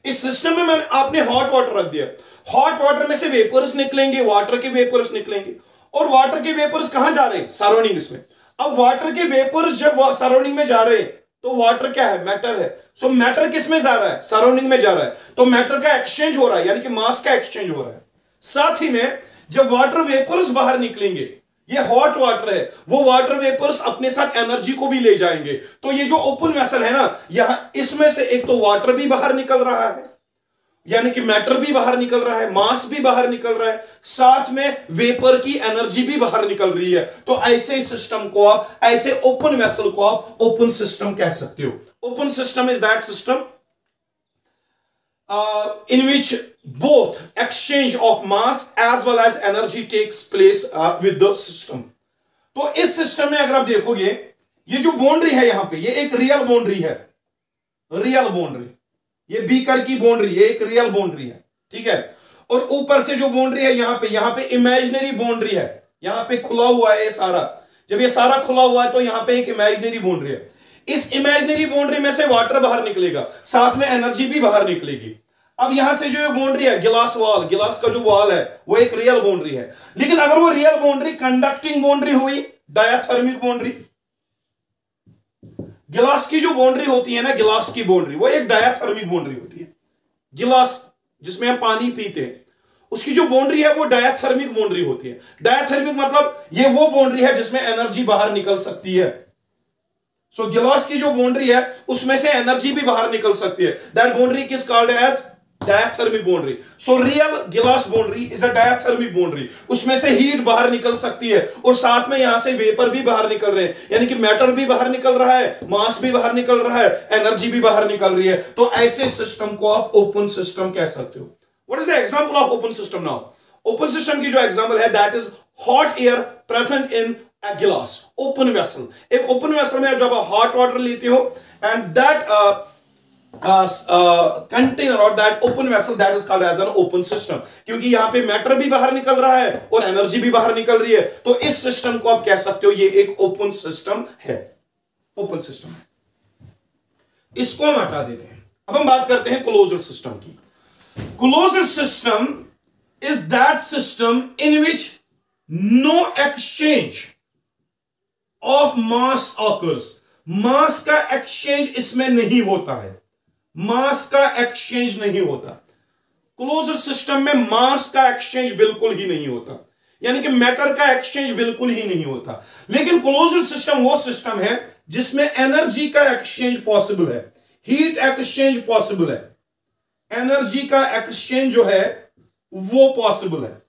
इस सिस्टम में आपने हॉट वाटर रख दिया. हॉट वाटर में से वेपर्स निकलेंगे, वाटर के वेपर्स निकलेंगे, और वाटर के वेपर्स कहां जा रहे हैं? सराउंडिंग्स में. अब वाटर के वेपर्स जब सराउंडिंग में जा रहे हैं तो वाटर क्या है? मैटर है. सो मैटर किस में जा रहा है? सराउंडिंग में जा रहा है. तो मैटर का एक्सचेंज हो रहा है, यानी कि मास का एक्सचेंज हो रहा है. साथ ही में जब वाटर वेपर्स बाहर निकलेंगे, ये हॉट वाटर है, वो वाटर वेपर्स अपने साथ एनर्जी को भी ले जाएंगे. तो ये जो ओपन वेसल है ना, यहां इसमें से एक तो वाटर भी बाहर निकल रहा है, यानी कि मैटर भी बाहर निकल रहा है, मास भी बाहर निकल रहा है, साथ में वेपर की एनर्जी भी बाहर निकल रही है. तो ऐसे सिस्टम को आप, ऐसे ओपन वेसल को आप ओपन सिस्टम कह सकते हो. Open system is that system in which both exchange of mass as well as energy takes place with the system. तो इस सिस्टम में अगर आप देखोगे, ये जो बाउंड्री है यहां पे, ये एक रियल बाउंड्री है. ये बीकर की बाउंड्री, ये एक रियल बाउंड्री है, ठीक है. और ऊपर से जो बाउंड्री है यहां पे इमेजिनरी बाउंड्री है. यहां पे खुला हुआ है ये सारा. जब ये सारा खुला हुआ है तो यहां पे एक इमेजिनरी बाउंड्री है. इस इमेजिनरी बाउंड्री में से वाटर बाहर निकलेगा, साथ में एनर्जी भी बाहर निकलेगी. अब यहां से जो बाउंड्री है, गिलास का जो वॉल है, वो एक रियल बाउंड्री है. लेकिन अगर वो रियल बाउंड्री कंडक्टिंग बाउंड्री हुई, डायाथर्मिक बाउंड्री, गिलास की जो बाउंड्री होती है ना, गिलास की बाउंड्री, वो एक डायाथर्मिक बाउंड्री होती है. गिलास जिसमें हम पानी पीते हैं, उसकी जो बाउंड्री है वो डायाथर्मिक बाउंड्री होती है. डायाथर्मिक मतलब ये वो बाउंड्री है जिसमें एनर्जी बाहर निकल सकती है. सो गिलास की जो बाउंड्री है उसमें से एनर्जी भी बाहर निकल सकती है. That boundary is called as diathermic boundary. So real glass boundary is a diathermic boundary. उसमें से हीट बाहर निकल सकती है और साथ में यहां से वेपर भी बाहर निकल रहे हैं, यानी कि मैटर भी बाहर निकल रहा है, मास भी बाहर निकल रहा है, एनर्जी भी बाहर निकल रही है। तो ऐसे सिस्टम को आप ओपन सिस्टम कह सकते हो। What is the example of open system now? Open system की जो एग्जांपल है that is hot air present in a glass, open vessel. एक ओपन वेसल में जब आप हॉट वाटर लेते हो एंड दैट कंटेनर और that open vessel that is called as an open system, क्योंकि यहां पे मैटर भी बाहर निकल रहा है और एनर्जी भी बाहर निकल रही है। तो इस सिस्टम को आप कह सकते हो ये एक ओपन सिस्टम है, ओपन सिस्टम है। इसको हम हटा देते हैं। अब हम बात करते हैं क्लोज्ड सिस्टम की। Closed system is that system in which no exchange of mass occurs. Mass का एक्सचेंज इसमें नहीं होता है, मास का एक्सचेंज नहीं होता। क्लोज्ड सिस्टम में मास का एक्सचेंज बिल्कुल ही नहीं होता, यानी कि मैटर का एक्सचेंज बिल्कुल ही नहीं होता। लेकिन क्लोज्ड सिस्टम वो सिस्टम है जिसमें एनर्जी का एक्सचेंज पॉसिबल है, हीट एक्सचेंज पॉसिबल है, एनर्जी का एक्सचेंज जो है वो पॉसिबल है।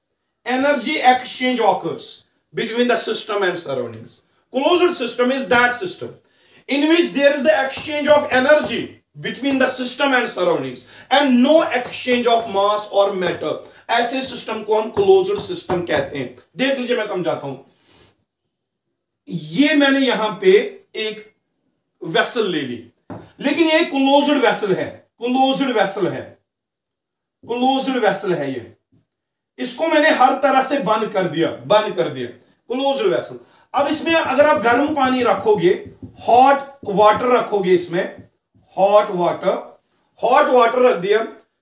Energy exchange occurs between the system and surroundings. Closed system is that system in which there is the exchange of energy between the system and surroundings and no exchange of mass or matter। ऐसे system को हम closed system कहते हैं। देख लीजिए, मैं समझाता हूं। ये मैंने यहां पे एक वेसल ले ली, लेकिन ये क्लोज्ड वेसल है, क्लोज्ड वेसल है, क्लोज्ड वेसल है। ये इसको मैंने हर तरह से बंद कर दिया, बंद कर दिया, क्लोज्ड वेसल। अब इसमें अगर आप गर्म पानी रखोगे, हॉट वाटर रखोगे, इसमें हॉट वाटर रख दिया,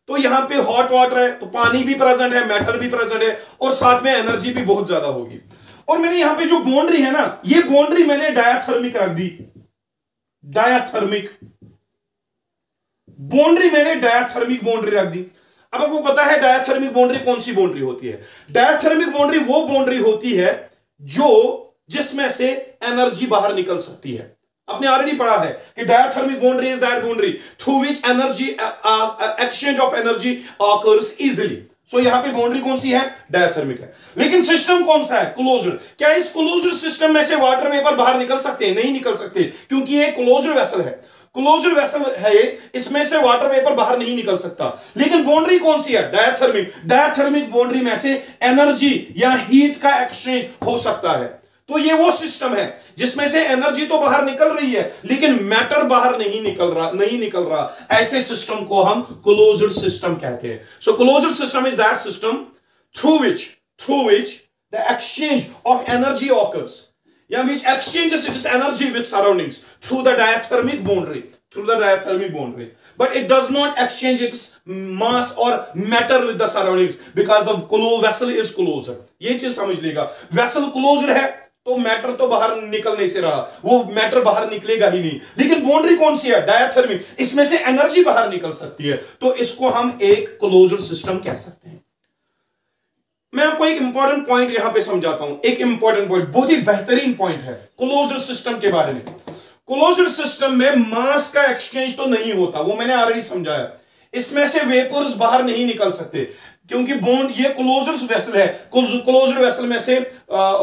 तो यहां पे हॉट वाटर है तो पानी भी प्रेजेंट है, मैटर भी प्रेजेंट है और साथ में एनर्जी भी बहुत ज्यादा होगी। और मैंने यहां पे जो बाउंड्री है ना, ये बाउंड्री मैंने डायथर्मिक रख दी, डायथर्मिक बाउंड्री, मैंने डायथर्मिक बाउंड्री रख दी। अब आपको पता है डायथर्मिक बाउंड्री कौन सी बाउंड्री होती है? डायथर्मिक बाउंड्री वो बाउंड्री होती है जो जिसमें से एनर्जी बाहर निकल सकती है। आपने ऑलरेडी पढ़ा है कि diathermic boundary is that boundary through which energy exchange of energy occurs easily. So यहां पे बाउंड्री कौन सी है? डायथर्मिक है। लेकिन सिस्टम कौन सा है? क्लोज्ड। क्या इस क्लोज्ड सिस्टम में से वाटर वेपर बाहर निकल सकते हैं? नहीं निकल सकते, क्योंकि ये क्लोज्ड वेसल है, क्लोज्ड वेसल है, इसमें से वाटर वेपर बाहर नहीं निकल सकता। लेकिन बाउंड्री कौन सी है? डायथर्मिक। डायथर्मिक बाउंड्री में से एनर्जी या हीट का एक्सचेंज हो सकता है। तो ये वो सिस्टम है जिसमें से एनर्जी तो बाहर निकल रही है लेकिन मैटर बाहर नहीं निकल रहा। ऐसे सिस्टम को हम क्लोज्ड सिस्टम कहते हैं। So closed system is that system through which the exchange of energy occurs, या which exchanges its energy with surroundings through the diathermic boundary, but it does not exchange its mass or matter with the surroundings because the vessel is closed। ये चीज समझ लेगा, vessel closed है तो matter तो बाहर निकल नहीं से रहा, वो मैटर बाहर निकलेगा ही नहीं। लेकिन बाउंड्री कौन सी है? डायथर्मिक, इसमें से एनर्जी बाहर निकल सकती है, तो इसको हम एक क्लोज्ड सिस्टम कह सकते हैं। मैं आपको एक इंपॉर्टेंट पॉइंट यहां पे समझाता हूं, एक इंपॉर्टेंट पॉइंट, बहुत ही बेहतरीन पॉइंट है क्लोज्ड सिस्टम के बारे में। क्लोज्ड सिस्टम में मास का एक्सचेंज तो नहीं होता, वो मैंने ऑलरेडी समझाया। इसमें से वेपर्स बाहर नहीं निकल सकते क्योंकि बॉन्ड, ये क्लोज्ड वेसल है, क्लोज्ड वेसल में से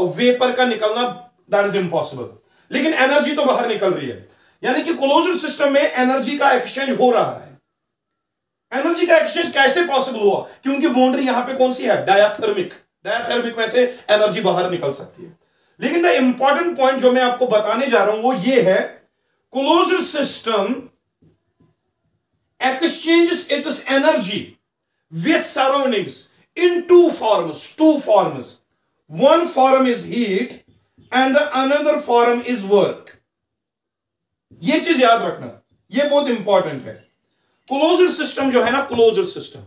वेपर का निकलना दैट इज इम्पॉसिबल। लेकिन एनर्जी तो बाहर निकल रही है, यानी कि क्लोज्ड सिस्टम में एनर्जी का एक्सचेंज हो रहा है। एनर्जी का एक्सचेंज कैसे पॉसिबल हुआ? क्योंकि बाउंड्री यहां पे कौन सी है? डायथर्मिक। डायथर्मिक में से एनर्जी बाहर निकल सकती है। लेकिन द इंपॉर्टेंट पॉइंट जो मैं आपको बताने जा रहा हूं वो ये है, closed system exchanges its energy with surroundings in two forms. One form is heat and the another form is work। ये चीज याद रखना, ये बहुत इंपॉर्टेंट है। क्लोज्ड सिस्टम जो है ना, क्लोज्ड सिस्टम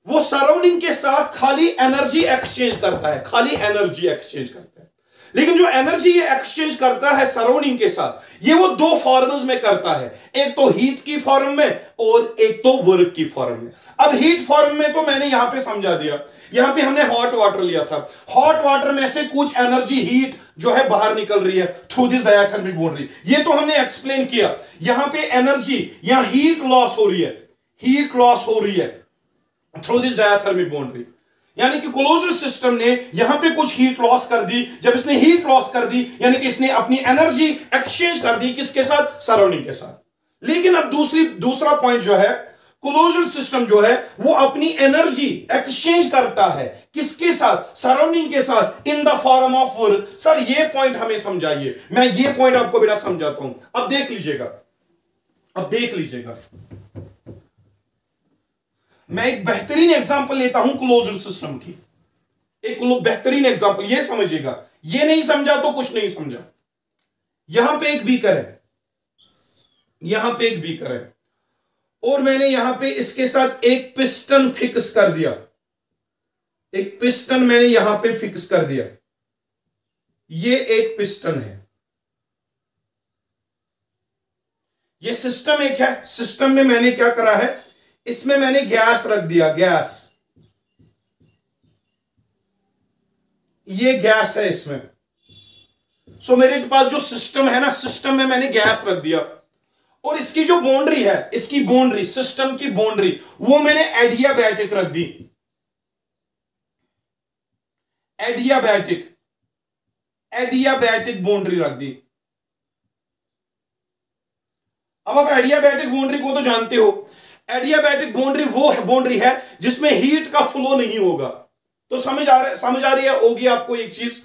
वो सराउंडिंग के साथ खाली एनर्जी एक्सचेंज करता है, खाली एनर्जी एक्सचेंज करता है। लेकिन जो एनर्जी ये एक्सचेंज करता है सराउंडिंग के साथ, ये वो दो फॉर्म्स में करता है, एक तो हीट की फॉर्म में और एक तो वर्क की फॉर्म में। अब हीट फॉर्म में तो मैंने यहां पे समझा दिया, यहां पे हमने हॉट वाटर लिया था, हॉट वाटर में से कुछ एनर्जी हीट जो है बाहर निकल रही है थ्रू दिस डायथर्मिक बाउंड्री, ये तो हमने एक्सप्लेन किया। यहां पे एनर्जी या हीट लॉस हो रही है, हीट लॉस हो रही है, थ्रू दिस डायथर्मिक बाउंड्री। यानी कि क्लोज्ड सिस्टम ने यहां पे कुछ हीट लॉस कर दी। जब इसने हीट लॉस कर दी यानी कि इसने अपनी एनर्जी एक्सचेंज कर दी किसके साथ? सराउंडिंग के साथ। लेकिन अब दूसरा पॉइंट जो है, क्लोज्ड सिस्टम जो है वो अपनी एनर्जी एक्सचेंज करता है किसके साथ? सराउंडिंग के साथ, इन the form of work. Sir ये पॉइंट हमें समझाइए, मैं ये पॉइंट आपको बेटा समझाता हूं। अब देख लीजिएगा, मैं एक बेहतरीन एग्जांपल लेता हूं क्लोज्ड सिस्टम की। एक बेहतरीन एग्जांपल, ये समझिएगा, ये नहीं समझा तो कुछ नहीं समझा। यहां पे एक बीकर है, और मैंने यहां पे इसके साथ एक पिस्टन फिक्स कर दिया। एक पिस्टन मैंने यहां पे फिक्स कर दिया। ये एक पिस्टन है, ये सिस्टम एक है। सिस्टम में मैंने क्या करा है, इसमें मैंने गैस रख दिया, ये गैस है इसमें। सो मेरे पास जो सिस्टम है ना, सिस्टम में मैंने गैस रख दिया, और इसकी जो बाउंड्री है, इसकी बाउंड्री, सिस्टम की बाउंड्री, वो मैंने एडियाबैटिक रख दी। एडियाबैटिक बाउंड्री रख दी। अब आप एडियाबैटिक बाउंड्री को तो जानते हो। एडियाबैटिक बाउंड्री वो बाउंड्री है जिसमें हीट का फ्लो नहीं होगा। तो समझ आ रही है होगी आपको एक चीज,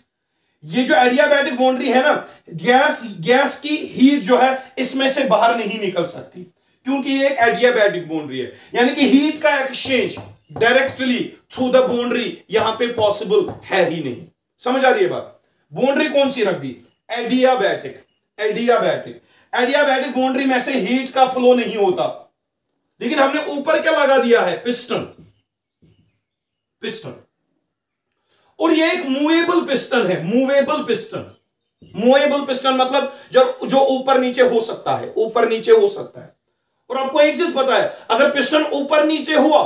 ये जो एडियाबैटिक बाउंड्री है ना, गैस की हीट जो है इसमें से बाहर नहीं निकल सकती, क्योंकि ये एक एडियाबैटिक बाउंड्री है। यानी कि हीट का exchange directly through the boundary यहां पे पॉसिबल है ही नहीं। समझ आ रही है बात? बाउंड्री कौन सी रख दी? एडियाबैटिक बाउंड्री में से हीट का फ्लो नहीं होता, लेकिन हमने ऊपर क्या लगा दिया है? पिस्टन। और ये एक मूवेबल पिस्टन है। मूवेबल पिस्टन मतलब जो ऊपर नीचे हो सकता है, और आपको एक चीज पता है, अगर पिस्टन ऊपर नीचे हुआ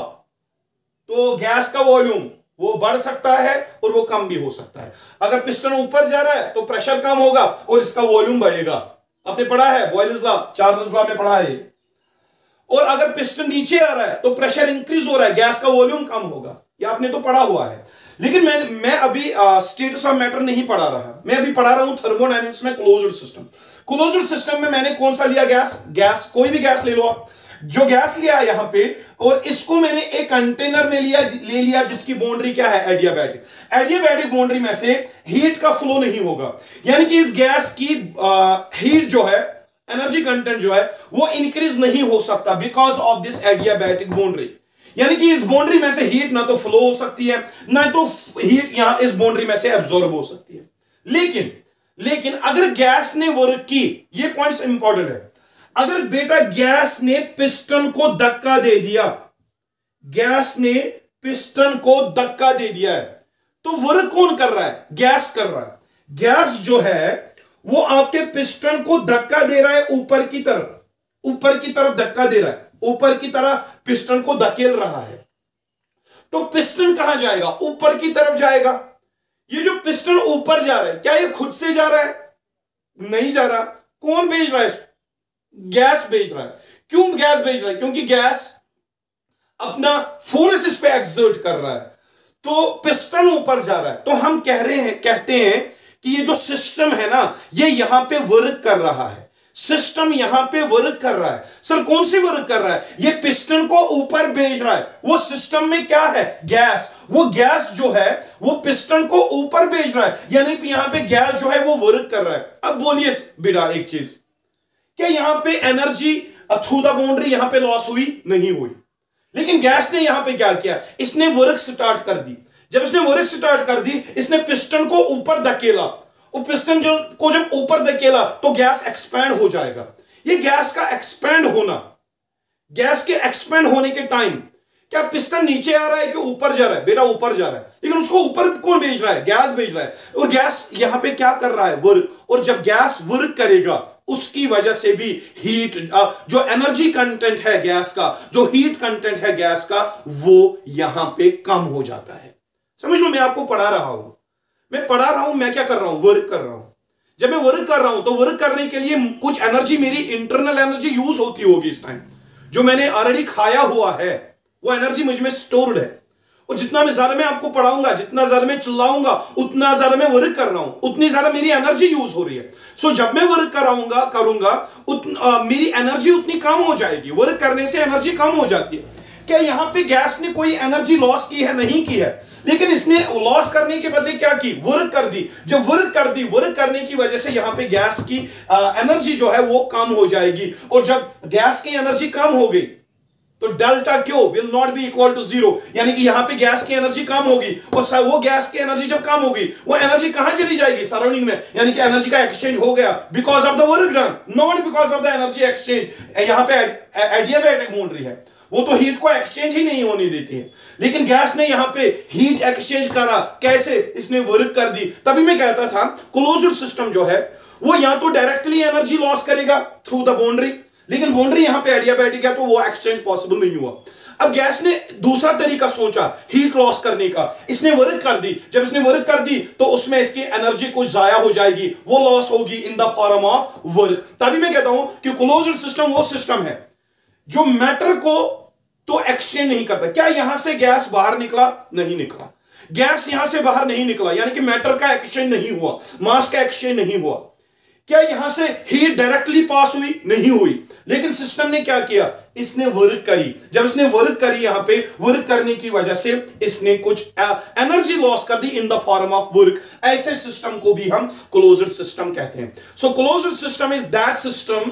तो गैस का वॉल्यूम वो बढ़ सकता है और वो कम भी हो सकता है। अगर पिस्टन ऊपर जा रहा है तो प्रेशर कम होगा और इसका वॉल्यूम बढ़ेगा। आपने पढ़ा है बॉयल्स लॉ, चार्ल्स लॉ में पढ़ा है। और अगर पिस्टन नीचे आ रहा है तो प्रेशर इंक्रीज हो रहा है, गैस का वॉल्यूम कम होगा। ये आपने तो पढ़ा हुआ है। लेकिन मैं अभी स्टेटस ऑफ मैटर नहीं पढ़ा रहा, मैं अभी पढ़ा रहा हूं थर्मोडायनेमिक्स में क्लोज्ड सिस्टम में मैंने कौन सा लिया? गैस, कोई भी गैस ले लो आप। जो गैस लिया यहां पे, और इसको मैंने एक कंटेनर में ले लिया जिसकी बाउंड्री क्या है? एडियाबैटिक बाउंड्री में से हीट का फ्लो नहीं होगा। यानी कि इस गैस की हीट जो है, एनर्जी कंटेंट जो है वो इंक्रीज नहीं हो सकता because of this adiabatic boundary. यानी कि इस बाउंड्री में से हीट ना तो फ्लो हो सकती है, ना तो हीट यहां इस बाउंड्री में से एब्जॉर्ब हो सकती है। लेकिन अगर गैस ने वर्क की, ये पॉइंट्स इंपॉर्टेंट है, अगर बेटा गैस ने पिस्टन को धक्का दे दिया, है, तो वर्क कौन कर रहा है? गैस कर रहा है। गैस जो है वो आपके पिस्टन को धक्का दे रहा है ऊपर की तरफ धक्का दे रहा है, ऊपर की तरफ पिस्टन को धकेल रहा है। तो पिस्टन कहां जाएगा? ऊपर की तरफ जाएगा। ये जो पिस्टन ऊपर जा रहा है, क्या ये खुद से जा रहा है? नहीं जा रहा। कौन भेज रहा है? गैस भेज रहा है। क्यों गैस भेज रहा है? क्योंकि गैस अपना फोर्स इस पे एक्सर्ट कर रहा है, तो पिस्टन ऊपर जा रहा है। तो हम कहते हैं कि ये जो सिस्टम है ना, ये यहां पे वर्क कर रहा है। सिस्टम यहां पे वर्क कर रहा है। सर कौन सी वर्क कर रहा है? ये पिस्टन को ऊपर भेज रहा है। वो सिस्टम में क्या है? गैस। वो गैस जो है वो पिस्टन को ऊपर भेज रहा है, यानी कि यहां पे गैस जो है वो वर्क कर रहा है। अब बोलिए बेटा एक चीज, क्या यहां पे एनर्जी थ्रू द बाउंड्री यहां पे लॉस हुई? नहीं हुई। लेकिन गैस ने यहां पे क्या किया? इसने वर्क स्टार्ट कर दी। जब इसने वर्क स्टार्ट कर दी, इसने पिस्टन को ऊपर धकेला, और पिस्टन को जब ऊपर धकेला तो गैस एक्सपैंड हो जाएगा। ये गैस का एक्सपैंड होना, गैस के एक्सपैंड होने के टाइम क्या पिस्टन नीचे आ रहा है कि ऊपर जा रहा है? बेटा ऊपर जा रहा है। लेकिन उसको ऊपर कौन भेज रहा है? गैस भेज रहा है। और गैस यहां पे क्या कर रहा है? वर्क। और जब गैस वर्क करेगा उसकी वजह से भी हीट, जो एनर्जी कंटेंट है गैस का, जो हीट कंटेंट है गैस का, वो यहां पे कम हो जाता है। समझ लो, मैं आपको पढ़ा रहा हूं, मैं क्या कर रहा हूं? वर्क कर रहा हूं। जब मैं वर्क कर रहा हूं तो वर्क करने के लिए कुछ एनर्जी, मेरी इंटरनल एनर्जी यूज होती होगी इस टाइम, जो मैंने ऑलरेडी खाया हुआ है। वो एनर्जी मुझ में स्टोर्ड है। और जितना मैं ज्यादा मैं आपको पढ़ाऊंगा, जितना ज्यादा मैं चिल्लाऊंगा, उतना ज्यादा मैं वर्क कर रहा हूं, उतनी ज्यादा मेरी एनर्जी यूज हो रही है। सो जब मैं वर्क करूंगा मेरी एनर्जी उतनी कम हो जाएगी। वर्क करने से एनर्जी कम हो जाती है। क्या यहां पे गैस ने कोई एनर्जी लॉस की है? नहीं की है, लेकिन इसने लॉस करने के बदले क्या की? वर्क कर दी। जब वर्क कर दी, वर्क करने की वजह से यहां पे गैस की एनर्जी जो है वो कम हो जाएगी। और जब गैस की एनर्जी कम हो गई तो delta Q will not be equal to zero, यानी कि यहां पे गैस की एनर्जी कम होगी। और वो गैस की एनर्जी जब कम होगी, वो एनर्जी कहां चली जाएगी? सराउंडिंग में, यानी कि एनर्जी का एक्सचेंज हो गया because of the work done, not because of the energy exchange. यहां पे एडियाबैटिक बाउंड्री है, वो तो हीट को एक्सचेंज ही नहीं होने देती है। लेकिन गैस ने यहां पे हीट एक्सचेंज करा। कैसे? इसने वर्क कर दी। तभी मैं कहता था क्लोज्ड सिस्टम जो है वो या तो डायरेक्टली एनर्जी लॉस करेगा थ्रू द बाउंड्री, लेकिन बाउंड्री यहां पे एडियाबैटिक है तो वो एक्सचेंज पॉसिबल नहीं हुआ। अब गैस ने दूसरा तरीका सोचा हीट लॉस करने का। इसने वर्क कर दी। जब इसने वर्क कर दी तो उसमें इसकी एनर्जी कुछ जाया हो जाएगी, वो लॉस होगी इन द फॉर्म ऑफ वर्क। तभी मैं कहता हूं कि क्लोज्ड सिस्टम वो सिस्टम है जो मैटर को तो एक्सचेंज नहीं करता। क्या यहां से गैस बाहर निकला? नहीं निकला। गैस यहां से बाहर नहीं निकला, यानी कि मैटर का एक्सचेंज नहीं हुआ, मास का एक्सचेंज नहीं हुआ। क्या यहां से हीट डायरेक्टली पास हुई? नहीं हुई। लेकिन सिस्टम ने क्या किया? इसने वर्क करी। जब इसने वर्क करी, यहां पे वर्क करने की वजह से इसने कुछ एनर्जी लॉस कर दी in the form of work. ऐसे सिस्टम को भी हम क्लोज्ड सिस्टम कहते हैं। So closed system is that system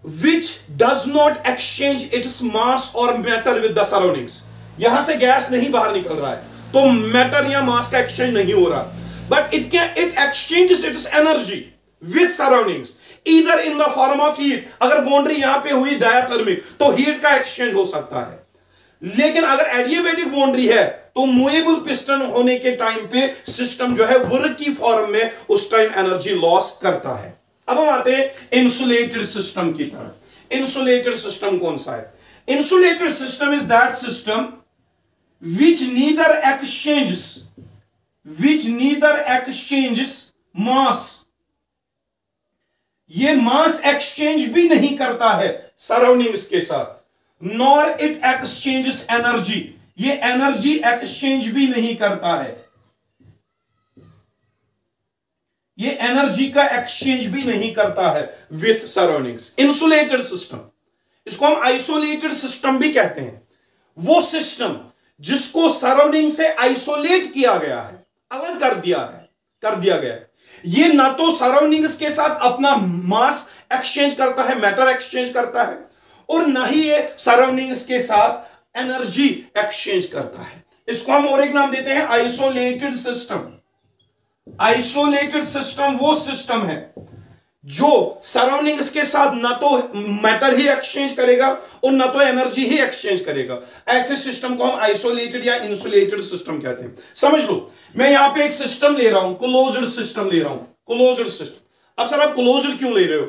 which does not exchange its mass or matter with the surroundings। यहां से गैस नहीं बाहर निकल रहा है तो मैटर या मास का एक्सचेंज नहीं हो रहा, but it exchanges its energy with surroundings either in the form of heat। अगर बाउंड्री यहां पे हुई डायाथर्मिक तो हीट का एक्सचेंज हो सकता है, लेकिन अगर एडियाबैटिक बाउंड्री है तो मूवेबल पिस्टन होने के टाइम पे सिस्टम जो है वर्क की फॉर्म में उस टाइम एनर्जी लॉस करता है। अब हम आते हैं इंसुलेटेड सिस्टम की तरफ। इंसुलेटेड सिस्टम कौन सा है? Insulated system is that system which neither exchanges mass। ये मास एक्सचेंज भी नहीं करता है सराउंडिंग्स के साथ, नॉर इट एक्सचेंजेस एनर्जी। ये एनर्जी एक्सचेंज भी नहीं करता है, ये एनर्जी का एक्सचेंज भी नहीं करता है विथ सराउंडिंग्स। इंसुलेटेड सिस्टम, इसको हम आइसोलेटेड सिस्टम भी कहते हैं। वो सिस्टम जिसको सराउंडिंग से आइसोलेट किया गया है, अलग कर दिया गया है। ये ना तो सराउंडिंग्स के साथ अपना मास एक्सचेंज करता है, मैटर एक्सचेंज करता है, और ना ही ये सराउंडिंग्स के साथ एनर्जी एक्सचेंज करता है। इसको हम और एक नाम देते हैं आइसोलेटेड सिस्टम। आइसोलेटेड सिस्टम वो सिस्टम है जो सराउंडिंग्स के साथ ना तो मैटर ही एक्सचेंज करेगा और ना तो एनर्जी ही एक्सचेंज करेगा। ऐसे सिस्टम को हम आइसोलेटेड या इंसुलेटेड सिस्टम कहते हैं। समझ लो, मैं यहां पे एक सिस्टम ले रहा हूं, क्लोज्ड सिस्टम ले रहा हूं, क्लोज्ड सिस्टम। अब सर आप क्लोज्ड क्यों ले रहे हो?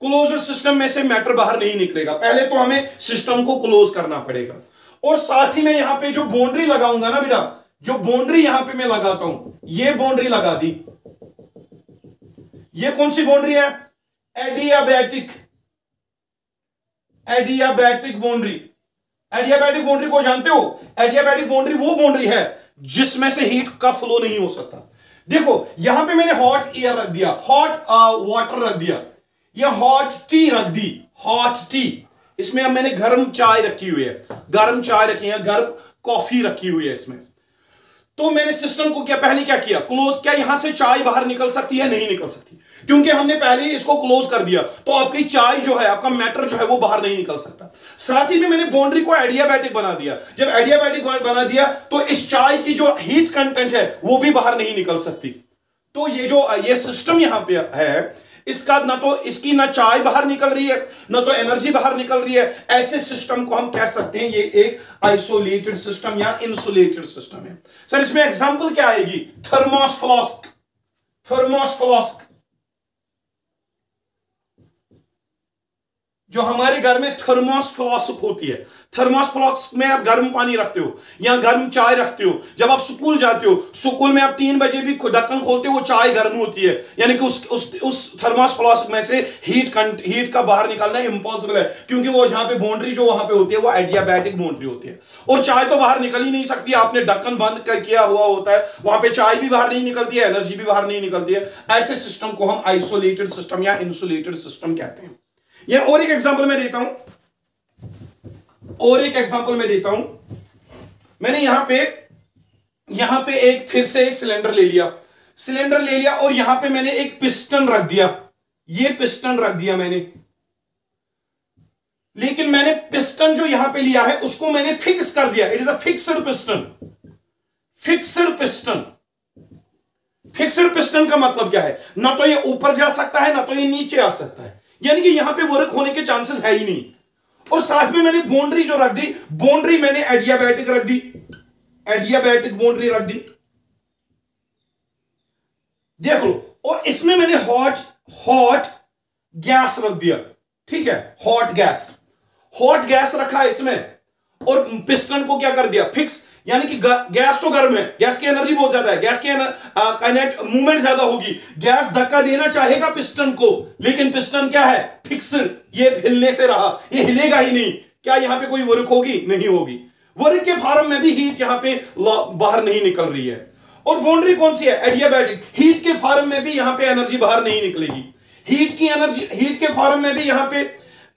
क्लोज्ड सिस्टम में से मैटर बाहर नहीं निकलेगा। पहले तो हमें सिस्टम को क्लोज करना पड़ेगा, और साथ ही में यहां पे जो बाउंड्री लगाऊंगा ना बेटा, जो बाउंड्री यहां पे मैं लगाता हूं, ये बाउंड्री लगा दी। ये कौन सी बाउंड्री है? Adiabatic boundary. एडियाबैटिक बाउंड्री को जानते हो? एडियाबैटिक बाउंड्री वो बाउंड्री है जिसमें से हीट का फ्लो नहीं हो सकता। देखो यहां पे मैंने हॉट एयर रख दिया, हॉट वाटर रख दिया, या हॉट टी रख दी, हॉट टी। इसमें अब मैंने गर्म चाय रखी हुई है, गर्म चाय रखी है, गर्म कॉफी रखी हुई है इसमें। तो मैंने सिस्टम को पहले क्या किया? क्लोज। क्या यहां से चाय बाहर निकल सकती है? नहीं निकल सकती, क्योंकि हमने पहले ही इसको क्लोज कर दिया। तो आपकी चाय जो है, आपका मैटर जो है वो बाहर नहीं निकल सकता। साथ ही में मैंने बाउंड्री को एडियाबैटिक बना दिया। जब एडियाबैटिक बना दिया तो इस चाय की जो हीट कंटेंट है वो भी बाहर नहीं निकल सकती। तो ये सिस्टम यहां पे है, इसका ना तो इसकी ना चाय बाहर निकल रही है, ना तो एनर्जी बाहर निकल रही है। ऐसे सिस्टम को हम कह सकते हैं ये एक आइसोलेटेड सिस्टम या इंसुलेटेड सिस्टम है। सर इसमें एग्जांपल क्या आएगी? Thermos flask, thermos flask. जो हमारे घर में थर्मोस फ्लास्क होती है, थर्मोस फ्लास्क में आप गर्म पानी रखते हो या गर्म चाय रखते हो। जब आप स्कूल जाते हो, स्कूल में आप 3 बजे भी ढक्कन खोलते हो, वो चाय गर्म होती है, यानी कि उस थर्मोस फ्लास्क में से हीट का बाहर निकालना इम्पॉसिबल है, क्योंकि वो जहां पे बाउंड्री जो वहां पे होती है वो एडियाबैटिक बाउंड्री होती है, और चाय तो बाहर निकल ही नहीं सकती, आपने ढक्कन बंद कर किया हुआ होता है, वहां पे चाय भी बाहर नहीं निकलती है, एनर्जी भी बाहर नहीं निकलती है। ऐसे सिस्टम को हम आइसोलेटेड सिस्टम या इंसुलेटेड सिस्टम कहते हैं। या और एक एग्जांपल मैं देता हूं, मैंने यहां पे एक फिर से एक सिलेंडर ले लिया और यहां पे मैंने एक पिस्टन रख दिया, ये पिस्टन रख दिया मैंने, लेकिन मैंने पिस्टन जो यहां पे लिया है उसको मैंने फिक्स कर दिया। It is a fixed piston. Fixed piston का मतलब क्या है, ना तो ये ऊपर जा सकता है ना तो ये नीचे आ सकता है, यानी कि यहां पे वर्क होने के चांसेस है ही नहीं। और साथ में मैंने बाउंड्री जो रख दी, बाउंड्री मैंने एडियाबैटिक रख दी, एडियाबैटिक बाउंड्री रख दी, देख लो। और इसमें मैंने हॉट गैस रख दिया, ठीक है, हॉट गैस रखा इसमें, और पिस्टन को क्या कर दिया, फिक्स, यानी कि गैस तो गर्म है, गैस की एनर्जी बहुत ज्यादा है, गैस की मूवमेंट ज्यादा होगी, गैस धक्का देना चाहेगा पिस्टन को, लेकिन पिस्टन क्या है, फिक्स्ड, ये हिलने से रहा, ये हिलेगा ही नहीं। क्या यहां पे कोई वर्क होगी, नहीं होगी। वर्क के फॉर्म में भी हीट यहां पे बाहर नहीं निकल रही है। और बाउंड्री कौन सी है, एडियाबैटिक, हीट के फॉर्म में भी यहां पे एनर्जी बाहर नहीं निकलेगी, हीट के फॉर्म में भी यहां पे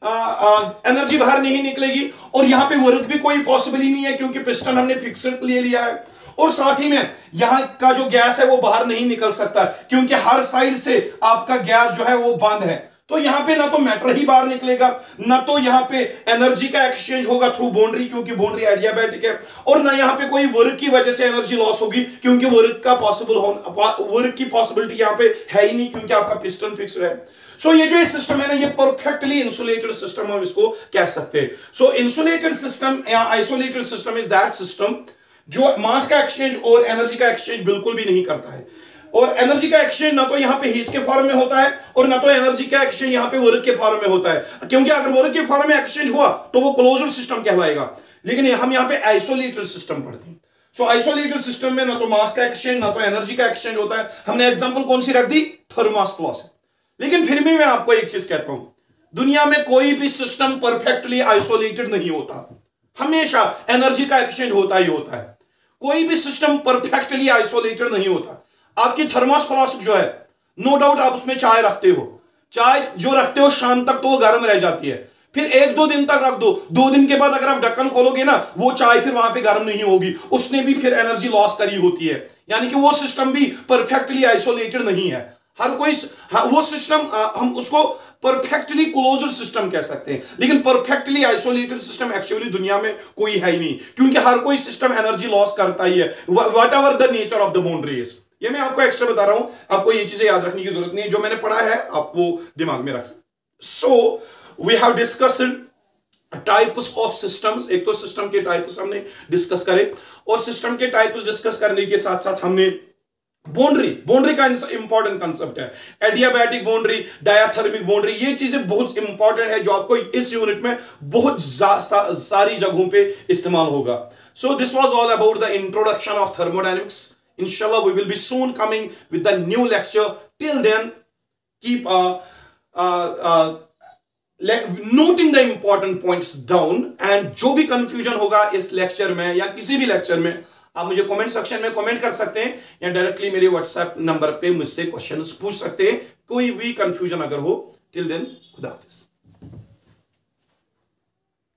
एनर्जी बाहर नहीं निकलेगी, और यहां पे वर्क भी कोई पॉसिबल ही नहीं है, क्योंकि पिस्टन हमने फिक्स्ड ले लिया है। और साथ ही में यहां का जो गैस है वो बाहर नहीं निकल सकता, क्योंकि हर साइड से आपका गैस जो है वो बंद है। तो यहां पे ना तो मैटर ही बाहर निकलेगा, ना तो यहां पे एनर्जी का एक्सचेंज होगा थ्रू बाउंड्री, क्योंकि बाउंड्री एडियाबैटिक है, और ना यहां पे कोई वर्क की वजह से एनर्जी लॉस होगी, क्योंकि वर्क की पॉसिबिलिटी यहां पे है ही नहीं, क्योंकि आपका पिस्टन फिक्स्ड है। सो ये जो सिस्टम है ना, ये परफेक्टली इंसुलेटेड सिस्टम हम इसको कह सकते हैं। सो इंसुलेटेड सिस्टम या isolated system is that system जो मास का एक्सचेंज और एनर्जी का एक्सचेंज बिल्कुल भी नहीं करता है। और एनर्जी का एक्सचेंज ना तो यहां पे हीट के फॉर्म में होता है, और ना तो एनर्जी का एक्सचेंज यहां पे वर्क के फॉर्म में होता है, क्योंकि अगर वर्क के फॉर्म में एक्सचेंज हुआ तो वो क्लोज्ड सिस्टम कहलाएगा, लेकिन हम यहां पे आइसोलेटेड सिस्टम पढ़ते हैं। सो आइसोलेटेड सिस्टम में ना तो मास का एक्सचेंज ना तो एनर्जी का एक्सचेंज होता है। हमने एग्जांपल कौन सी रख दी, थर्मोस फ्लास्क। लेकिन फिर भी मैं आपको एक चीज कहता हूं, दुनिया में कोई भी सिस्टम परफेक्टली आइसोलेटेड नहीं होता, हमेशा एनर्जी का एक्सचेंज होता ही होता है। कोई भी सिस्टम परफेक्टली आइसोलेटेड नहीं होता। आपकी थर्मोस फ्लास्क जो है, नो डाउट आप उसमें चाय रखते हो, चाय जो रखते हो शाम तक तो वो गर्म रह जाती है, फिर 1-2 दिन तक रख दो, 2 दिन के बाद अगर आप ढक्कन खोलोगे ना, वो चाय फिर वहां पे गर्म नहीं होगी, उसने भी फिर एनर्जी लॉस करी होती है, यानी कि वो सिस्टम भी परफेक्टली आइसोलेटेड नहीं है। हर कोई वो सिस्टम हम उसको परफेक्टली क्लोज्ड सिस्टम कह सकते हैं, लेकिन परफेक्टली आइसोलेटेड सिस्टम एक्चुअली दुनिया में कोई है ही नहीं, क्योंकि हर कोई सिस्टम एनर्जी लॉस करता ही है, what ever the nature of the boundaries. ये मैं आपको एक्स्ट्रा बता रहा हूं, आपको ये चीजें याद रखने की जरूरत नहीं है, जो मैंने पढ़ा है आप वो दिमाग में रखिए। So we have discussed types of systems. एक तो सिस्टम के टाइप्स हमने डिस्कस करे, और सिस्टम के टाइप्स डिस्कस करने के साथ साथ हमने बाउंड्री का इंपॉर्टेंट कंसेप्ट है, एडियाबैटिक बाउंड्री, डायाथर्मिक बाउंड्री, ये चीजें बहुत इंपॉर्टेंट है, जो आपको इस यूनिट में बहुत सारी जगहों पे इस्तेमाल होगा। So this was all about the introduction of thermodynamics. Inshallah, we will be soon coming with the new lecture. Till then, keep noting the important points down, and जो भी confusion होगा इस लेक्चर में या किसी भी लेक्चर में, आप मुझे कमेंट सेक्शन में कमेंट कर सकते हैं, या डायरेक्टली मेरे व्हाट्सएप नंबर पे मुझसे क्वेश्चंस पूछ सकते हैं, कोई भी कंफ्यूजन अगर हो। टिल देन, खुदा हाफिज।